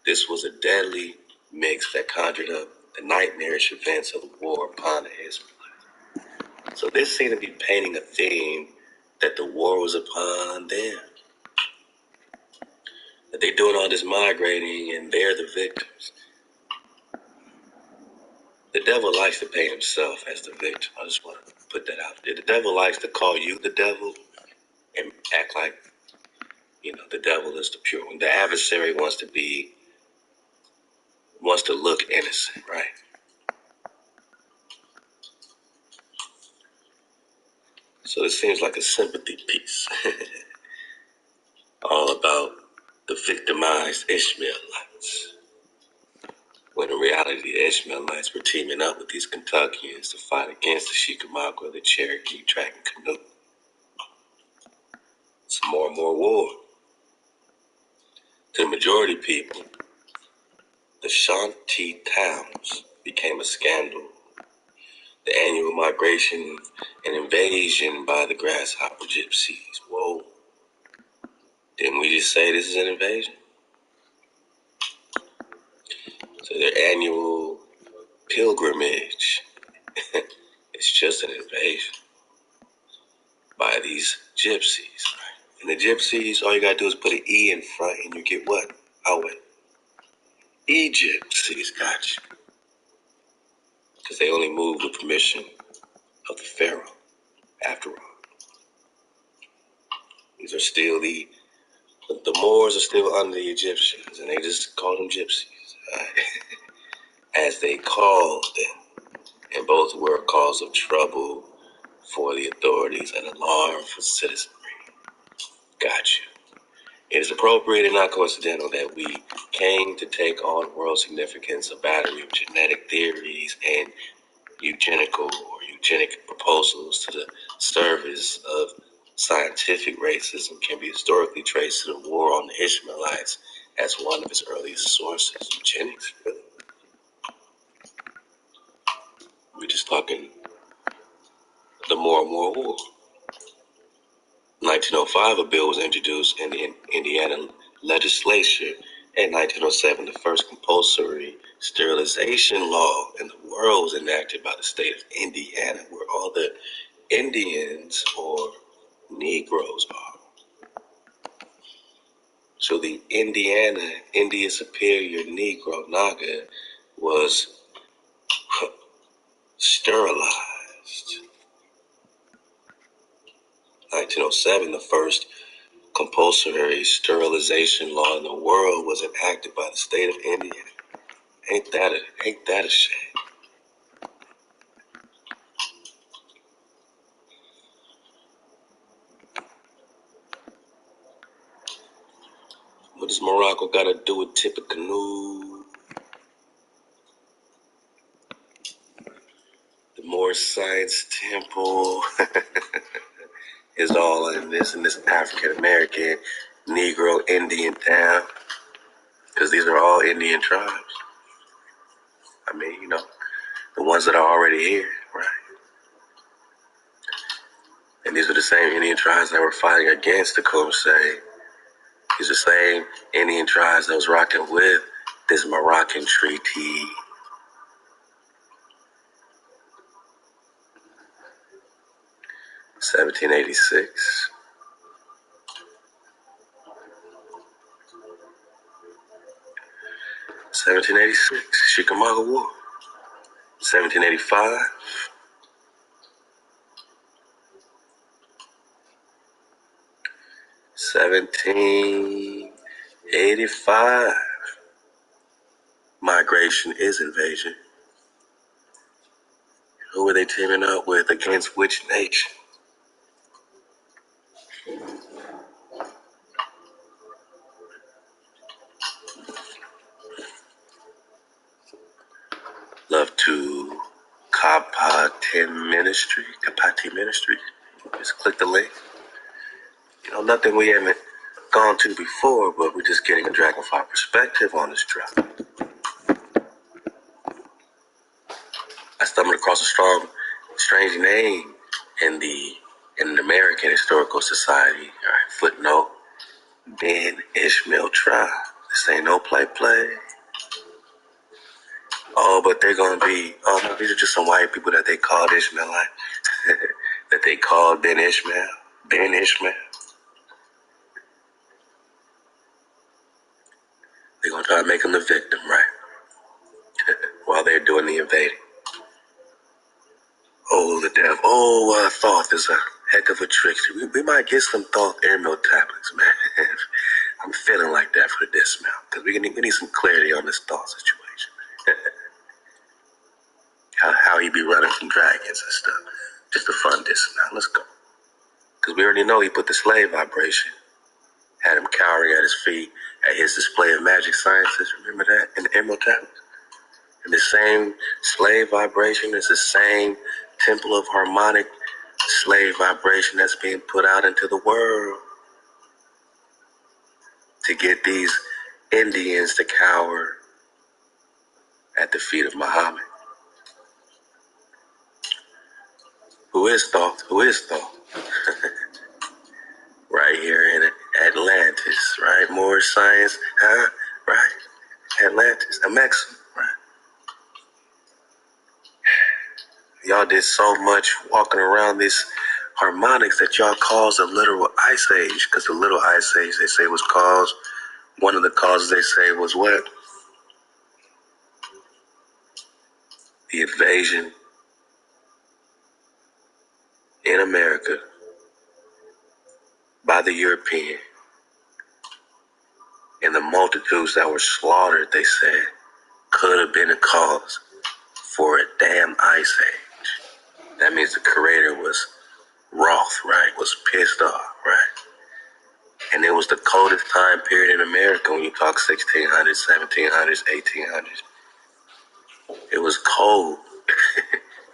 This was a deadly mix that conjured up the nightmarish events of the war upon the Israelites. So this seemed to be painting a theme that the war was upon them. That they're doing all this migrating and they're the victims. The devil likes to paint himself as the victim. I just want to put that out there. The devil likes to call you the devil and act like, the devil is the pure one. The adversary wants to look innocent, right? So this seems like a sympathy piece. All about the victimized Ishmaelites. When in reality, the Ishmaelites were teaming up with these Kentuckians to fight against the Chickamauga, the Cherokee, Dragon Canoe. It's more and more war. To the majority people, the shanty towns became a scandal. The annual migration and invasion by the grasshopper gypsies. Whoa. Didn't we just say this is an invasion? So their annual pilgrimage, it's just an invasion by these gypsies. Right? And the gypsies, all you gotta do is put an E in front and you get what? Oh, wait. Egyptians, got you. Because they only moved with permission of the Pharaoh, after all. These are still the Moors are still under the Egyptians, and they just call them gypsies, right? As they called them. And both were a cause of trouble for the authorities and alarm for citizenry. Got you. It is appropriate and not coincidental that we came to take on world significance a battery of genetic theories and eugenic proposals to the service of scientific racism can be historically traced to the war on the Ishmaelites as one of its earliest sources. Eugenics, really? We're just talking the More and More War. 1905, a bill was introduced in the Indiana legislature. In 1907, the first compulsory sterilization law in the world was enacted by the state of Indiana, where all the Indians or Negroes are. So the India Superior Negro Naga was sterilized. 1907, the first compulsory sterilization law in the world was enacted by the state of Indiana. Ain't that a shame? What does Morocco got to do with Tippecanoe? The Moorish Science Temple is all in this African American, Negro, Indian town, because these are all Indian tribes. I mean, you know, the ones that are already here, right? And these are the same Indian tribes that were fighting against the Khomsay. These are the same Indian tribes that was rocking with this Moroccan treaty. (1786). 1786, Chickamauga War. 1785. 1785. Migration is invasion. Who were they teaming up with? Against which nation? Love to Kapati Ministry. Just click the link. You know, nothing we haven't gone to before, but we're just getting a Dragonfly perspective on this drop. I stumbled across a strange name in the American Historical Society. All right, footnote: Ben Ishmael tribe. This ain't no play. Oh, but they're gonna be. Oh no, these are just some white people that they called Ishmaelite. That they called Ben Ishmael. Ben Ishmael. They're gonna try to make him the victim, right? While they're doing the invading. Oh, the devil. Oh, Thoth is a heck of a trickster. We might get some Thoth airmail tablets, man. I'm feeling like that for the dismount, because we need some clarity on this Thoth situation. how he be running from dragons and stuff. Just a fun dismount. Let's go. Because we already know he put the slave vibration, had him cowering at his feet at his display of magic sciences. Remember that in the emerald tablets? And the same slave vibration is the same temple of harmonic slave vibration that's being put out into the world to get these Indians to cower at the feet of Muhammad. Who is Thoth? Right here in Atlantis, right? More science, huh? Right? Atlantis, Amexem, right? Y'all did so much walking around these harmonics that y'all caused a literal ice age, because the little ice age, they say, was caused, one of the causes they say was what? The invasion in America by the European, and the multitudes that were slaughtered, they said, could have been a cause for a damn ice age. That means the creator was wroth, right? Was pissed off, right? And it was the coldest time period in America when you talk 1600s, 1700s, 1800s. It was cold.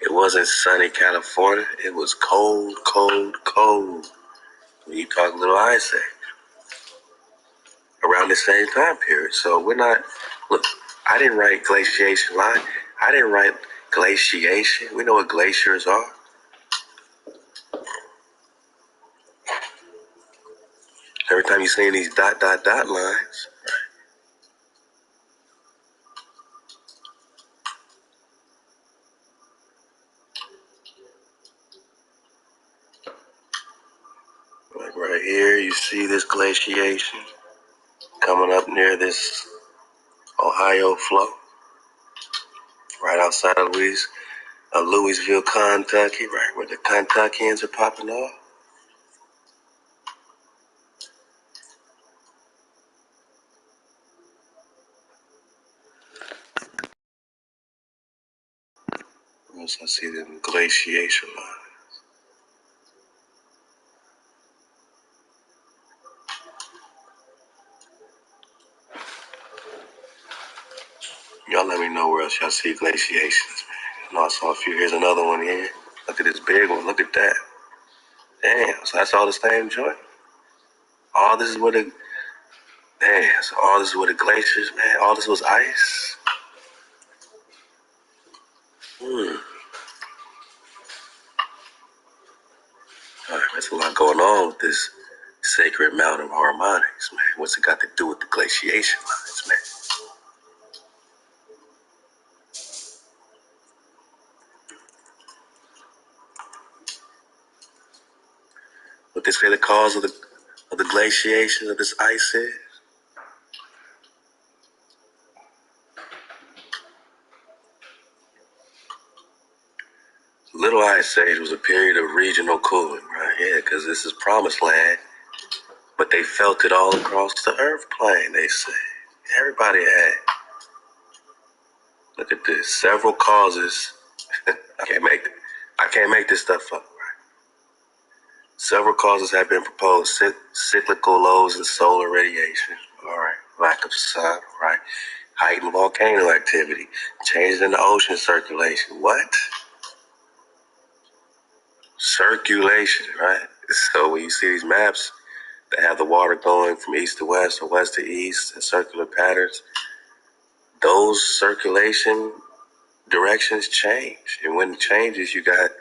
It wasn't sunny California. It was cold. When you talk little ice age. Around the same time period. So we're not, look, I didn't write glaciation line. I didn't write glaciation. We know what glaciers are. Every time you see these dot lines, like right here, you see this glaciation coming up near this Ohio flow, right outside of Louisville, Kentucky, right where the Kentuckians are popping off. Once I see the glaciation line. Y'all let me know where else y'all see glaciations, man. And also, if you here's another one here. Look at this big one. Look at that. Damn. So that's all the same joint. All this is where the so all this is where the glaciers, man. All this was ice. All right, there's a lot going on with this sacred Mount of Harmonics, man. What's it got to do with the glaciation lines, man? What they say the cause of the glaciation of this ice is? Little Ice Age was a period of regional cooling, right? Yeah, because this is promised land, but they felt it all across the earth plane, they say. Everybody had. Look at this. Several causes. I can't make this stuff up, right? Several causes have been proposed. Cyclical lows in solar radiation. All right. Lack of sun, right? Heightened volcano activity. Changes in the ocean circulation. What? Circulation, right? So when you see these maps that have the water going from east to west or west to east in circular patterns, those circulation directions change. And when it changes, you got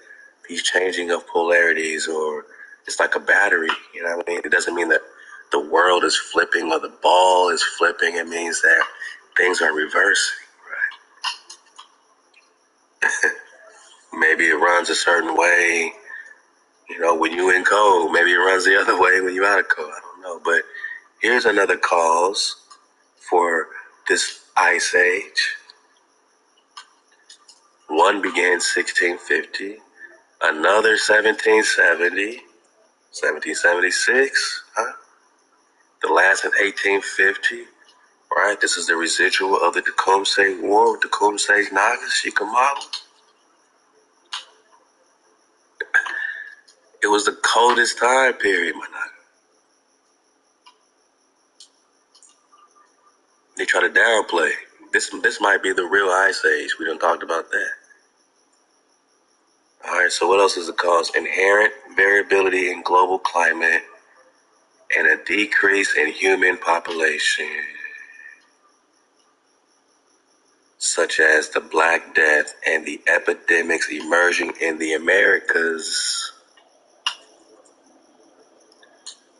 these changing of polarities, or it's like a battery, you know what I mean? It doesn't mean that the world is flipping or the ball is flipping. It means that things are reversing, right? Maybe it runs a certain way, you know, when you're in cold. Maybe it runs the other way when you're out of cold. I don't know. But here's another cause for this ice age. One began 1650, another 1770, 1776, huh? The last in 1850, right? This is the residual of the Tecumseh War with Tecumseh's Nagas, Chickamauga. It was the coldest time period, my naga. They try to downplay. This might be the real ice age. We done talked about that. All right, so what else is the cause? Inherent variability in global climate and a decrease in human population, such as the Black Death and the epidemics emerging in the Americas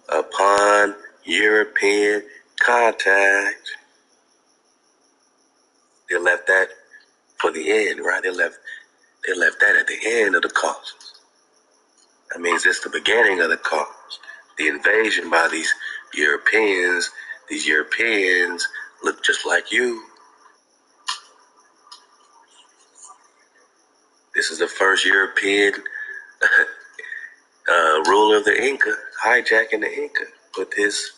upon European contact. They left that for the end, right? They left that at the end of the causes. That means it's the beginning of the cause. The invasion by these Europeans. These Europeans look just like you. This is the first European ruler of the Inca, hijacking the Inca with his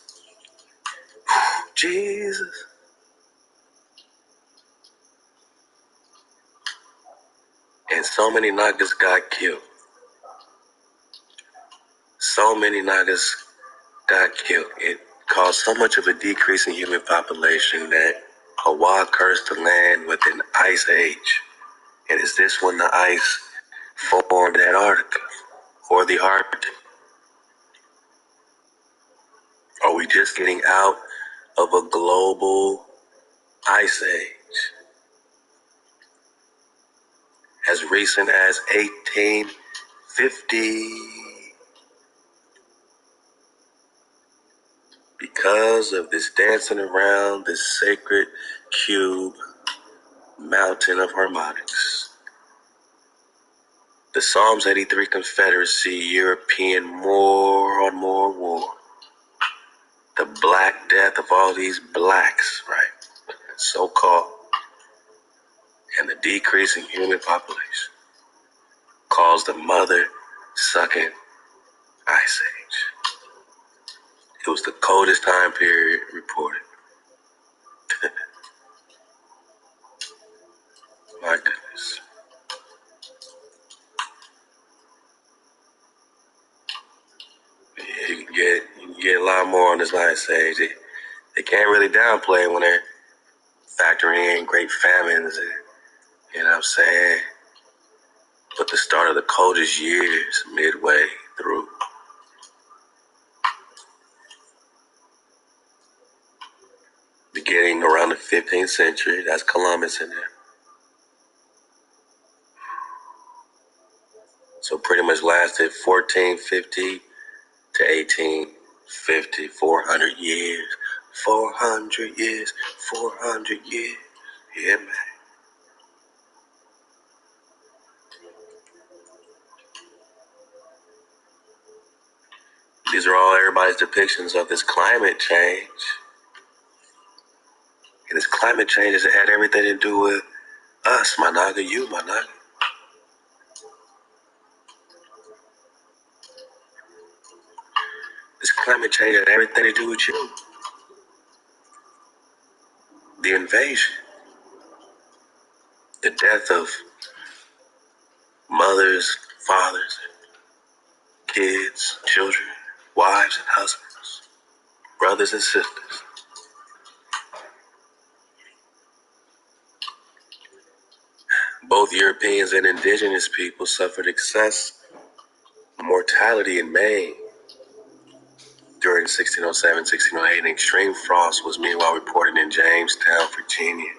Jesus. And so many Nagas got killed. So many Nagas got killed. It caused so much of a decrease in human population that Hawa cursed the land with an ice age. And is this when the ice formed Antarctica or the Arctic? Are we just getting out of a global ice age? As recent as 1850, because of this dancing around this sacred cube mountain of harmonics. The Psalms 83 Confederacy, European more on more war. The Black Death of all these blacks, right? So-called. And the decrease in human population caused the mother-sucking ice age. It was the coldest time period reported. My goodness. on this Ice Age. They can't really downplay when they're factoring in great famines, and, you know what I'm saying? But the start of the coldest years midway through. Beginning around the 15th century, that's Columbus in there. So pretty much lasted 1450 to 1850, 400 years. 400 years, 400 years. Yeah, man. These are all everybody's depictions of this climate change. And this climate change has had everything to do with us, my naga, you, my naga. This climate change had everything to do with you. The invasion. The death of mothers, fathers, kids, children, wives and husbands, brothers and sisters. Both Europeans and indigenous people suffered excess mortality in Maine during 1607, 1608, and extreme frost was meanwhile reported in Jamestown, Virginia.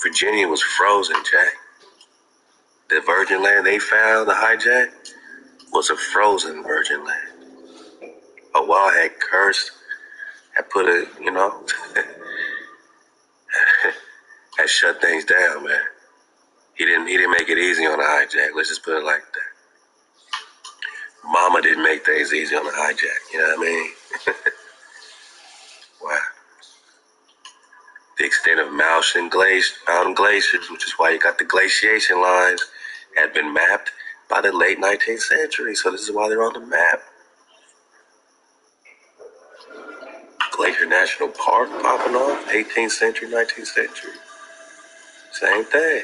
Virginia was frozen, Jack. The virgin land they found, the hijack, was a frozen virgin land. Allah had cursed, had put a, had shut things down, man. He didn't make it easy on the hijack. Let's just put it like that. Mama didn't make things easy on the hijack. You know what I mean? Wow. The extent of mountain glaciers, which is why you got the glaciation lines, had been mapped by the late 19th century. So this is why they're on the map. Glacier National Park popping off, 18th century, 19th century. Same thing.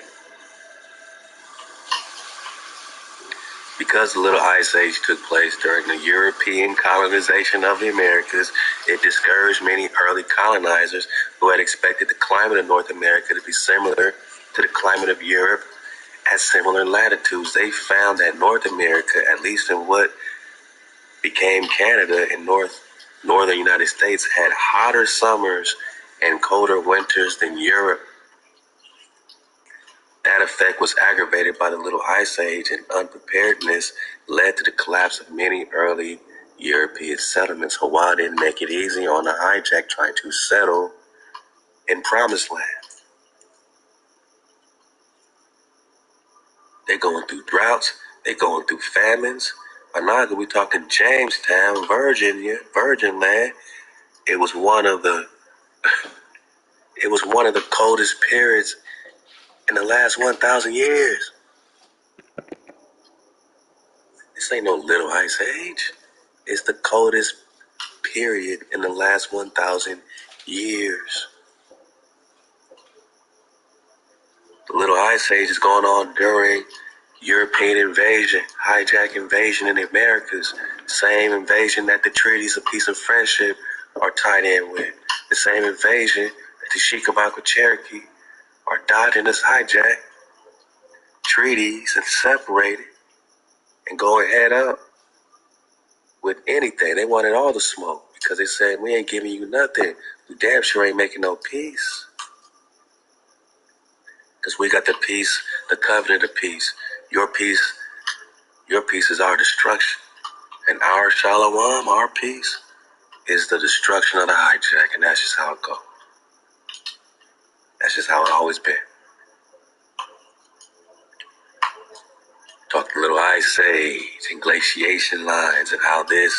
Because the Little Ice Age took place during the European colonization of the Americas, it discouraged many early colonizers who had expected the climate of North America to be similar to the climate of Europe at similar latitudes. They found that North America, at least in what became Canada and northern United States, had hotter summers and colder winters than Europe. That effect was aggravated by the Little Ice Age, and unpreparedness led to the collapse of many early European settlements. Hawaii didn't make it easy on the hijack trying to settle in Promised Land. They're going through droughts. They're going through famines. Anaga, we talking Jamestown, Virginia, Virgin Land. It was one of the coldest periods in the last 1,000 years. This ain't no Little Ice Age. It's the coldest period in the last 1,000 years. The Little Ice Age is going on during European invasion, hijack invasion in the Americas. Same invasion that the treaties of peace and friendship are tied in with. The same invasion that the Chickamauga Cherokee are dodging this hijack. Treaties and separated and going head up with anything. They wanted all the smoke because they said, we ain't giving you nothing. We damn sure ain't making no peace. Because we got the peace, the covenant of peace. Your peace is our destruction. And our shalom, our peace, is the destruction of the hijack. And that's just how it goes. That's just how it always been. Talk the Little Ice Age and glaciation lines and how this,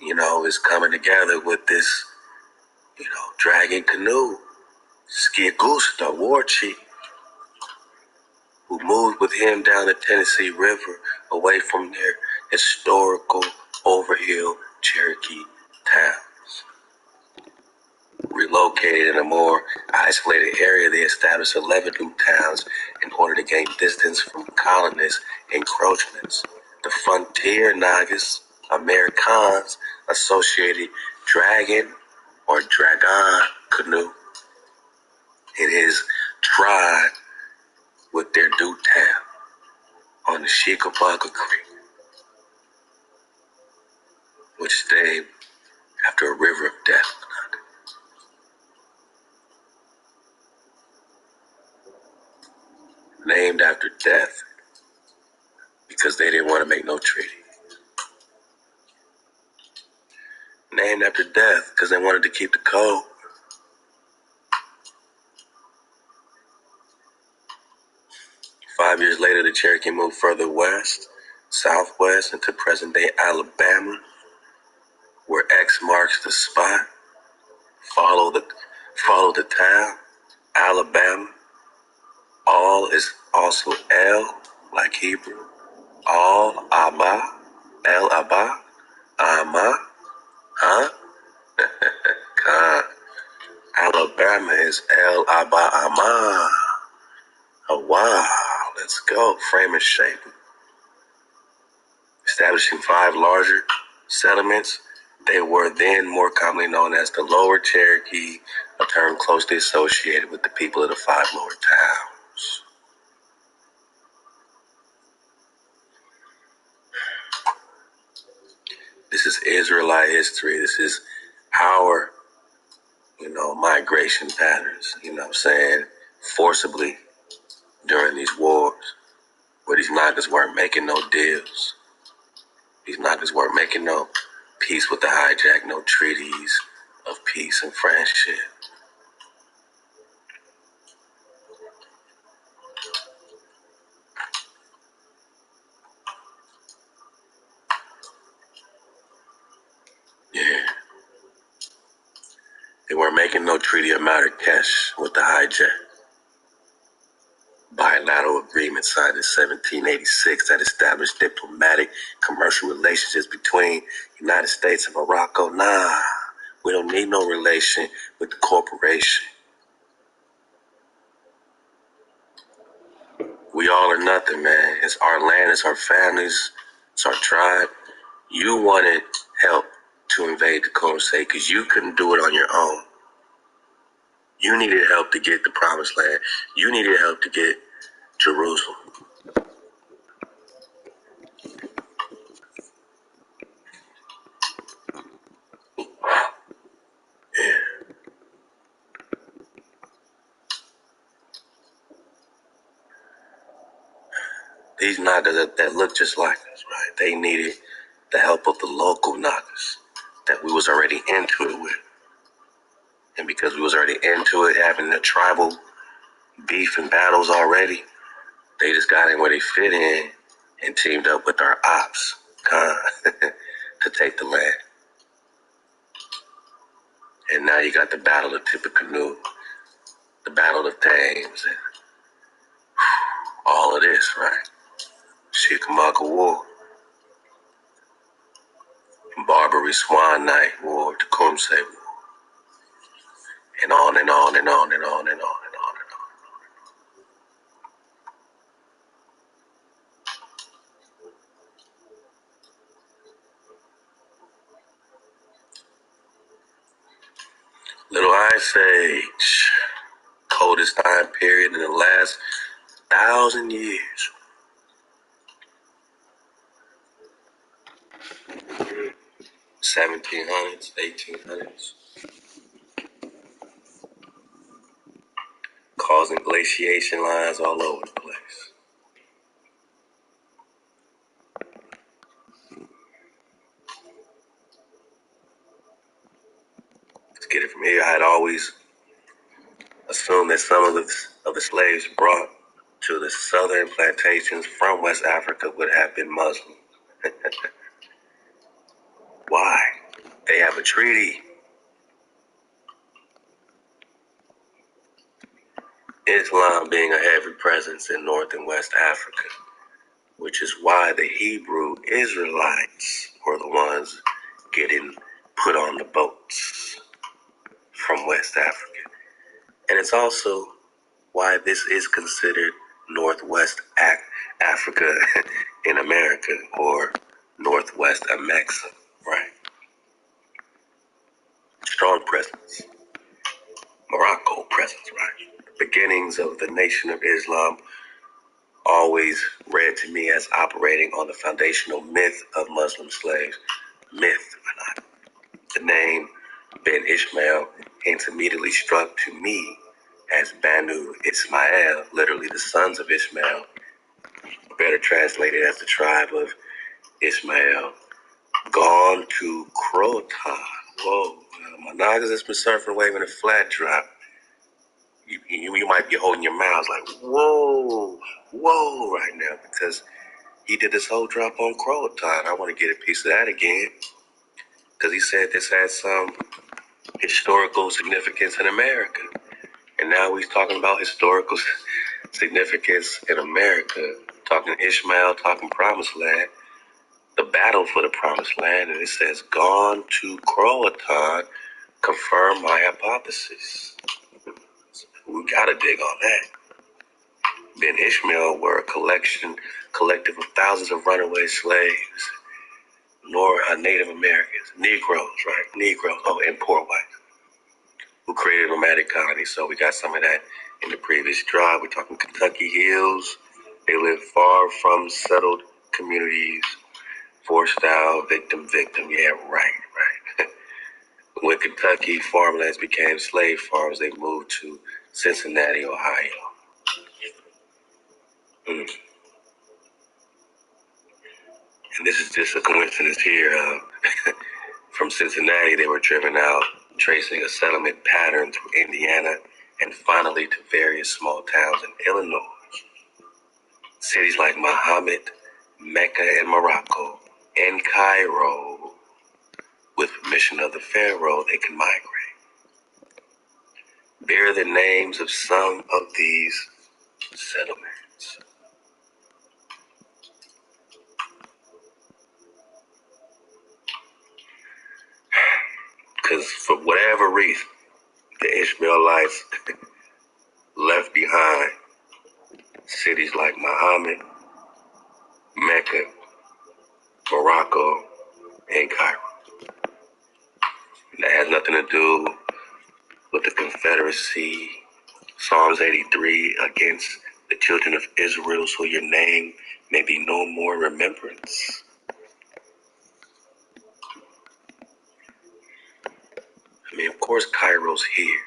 is coming together with this, dragon canoe. Skiagusta, war chief, who moved with him down the Tennessee River away from their historical overhill Cherokee towns. Relocated in a more isolated area, they established 11 new towns in order to gain distance from colonist encroachments. The frontier Nagas Americans associated dragon or dragon canoe. It is tried with their due town on the Chickamauga Creek, which is named after a river of death. Named after death because they didn't want to make no treaty. Named after death because they wanted to keep the code. 5 years later, the Cherokee moved further west, southwest, into present-day Alabama, where X marks the spot. Follow the town, Alabama. All is also El, like Hebrew. All, Abba, El Abba, Ama, huh? God. Alabama is El Abba Ama. Oh, wow. Let's go. Frame and shape. Establishing 5 larger settlements, they were then more commonly known as the Lower Cherokee, a term closely associated with the people of the 5 lower towns. This is Israelite history. This is our, migration patterns, forcibly during these wars, where these knockers weren't making no deals. These knockers weren't making no peace with the hijack, no treaties of peace and friendship. Yeah. They weren't making no treaty of Marrakesh with the hijack. Bilateral agreement signed in 1786 that established diplomatic commercial relationships between the United States and Morocco. Nah, we don't need no relation with the corporation. We all or nothing, man. It's our land, it's our families, it's our tribe. You wanted help to invade the Colosseum because you couldn't do it on your own. You needed help to get the promised land. You needed help to get Jerusalem. Yeah. These knockers that look just like us, right? They needed the help of the local knockers that we was already into it with. And because we was already into it, having the tribal beef and battles already, they just got in where they fit in and teamed up with our ops to take the land. And now you got the Battle of Tippecanoe, the Battle of Thames, and all of this, right? Chickamauga War, Barbary Swan Night War, Tecumseh War, and on and on and on and on and on and on and on. Little Ice Age, coldest time period in the last 1,000 years. Mm-hmm. 1700s, 1800s, causing glaciation lines all over the place. Let's get it from here. I had always assumed that some of the slaves brought to the southern plantations from West Africa would have been Muslim. Why? They have a treaty. Islam being a heavy presence in North and West Africa, which is why the Hebrew Israelites were the ones getting put on the boats from West Africa. And it's also why this is considered Northwest Africa in America, or northwest of Mexico, right? Strong presence. Morocco presence, right? The beginnings of the Nation of Islam always read to me as operating on the foundational myth of Muslim slaves. Myth, not. The name Ben Ishmael hence immediately struck to me as Banu Ismail, literally the sons of Ishmael, better translated as the tribe of Ishmael, gone to Croton. Whoa, my noggins has been surfing, waving a flat drop. You might be holding your mouths like, whoa, right now, because he did this whole drop on Croton. I want to get a piece of that again, because he said this had some historical significance in America. And now he's talking about historical significance in America, talking Ishmael, talking Promised Land, the battle for the Promised Land, and it says, gone to Croatan, confirm my hypothesis. We gotta dig on that. Ben Ishmael were a collective of thousands of runaway slaves, nor Native Americans, Negroes, right? Negroes, and poor whites, who created nomadic colonies. So we got some of that in the previous drive. We're talking Kentucky Hills. They live far from settled communities. Forced out, victim. Yeah, right. When Kentucky farmlands became slave farms, they moved to Cincinnati, Ohio. And this is just a coincidence here. From Cincinnati, they were driven out, tracing a settlement pattern through Indiana and finally to various small towns in Illinois. Cities like Muhammad, Mecca, and Morocco, and Cairo. With permission of the Pharaoh, they can migrate. Bear the names of some of these settlements. Because for whatever reason, the Ishmaelites left behind cities like Muhammad, Mecca, Morocco, and Cairo. And that has nothing to do with the Confederacy, Psalms 83, against the children of Israel, so your name may be no more remembrance. I mean, of course, Cairo's here.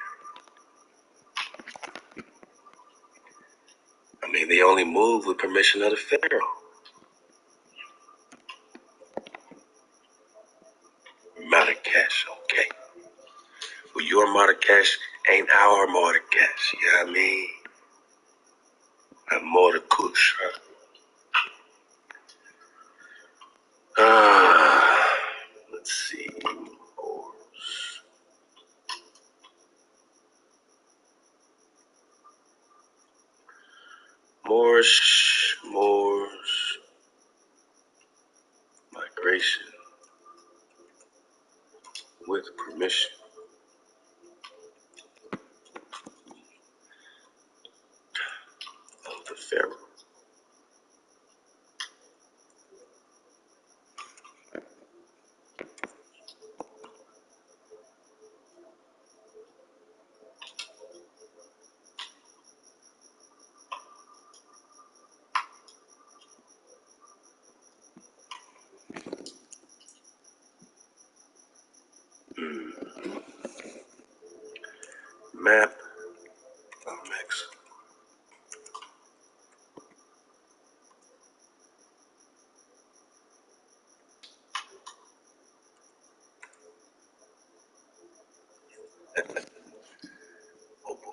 I mean, they only move with permission of the Pharaoh. Marrakesh, okay. Well, your Marrakesh ain't our Marrakesh, you know what I mean? I'm Marrakesh, huh? Let's see. Moorish migration with permission of the Pharaoh. Map of Mexico. Oh boy.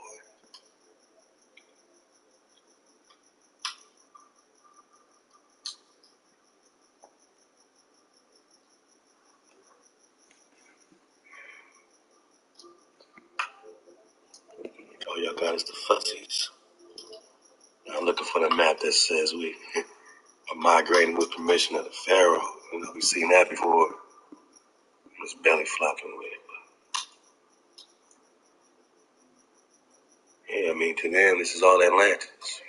All y'all got is the fuzzies. I'm looking for the map that says we are migrating with permission of the Pharaoh. You know, we've seen that before. I was belly flopping with it. But yeah, I mean, to them, this is all Atlantis.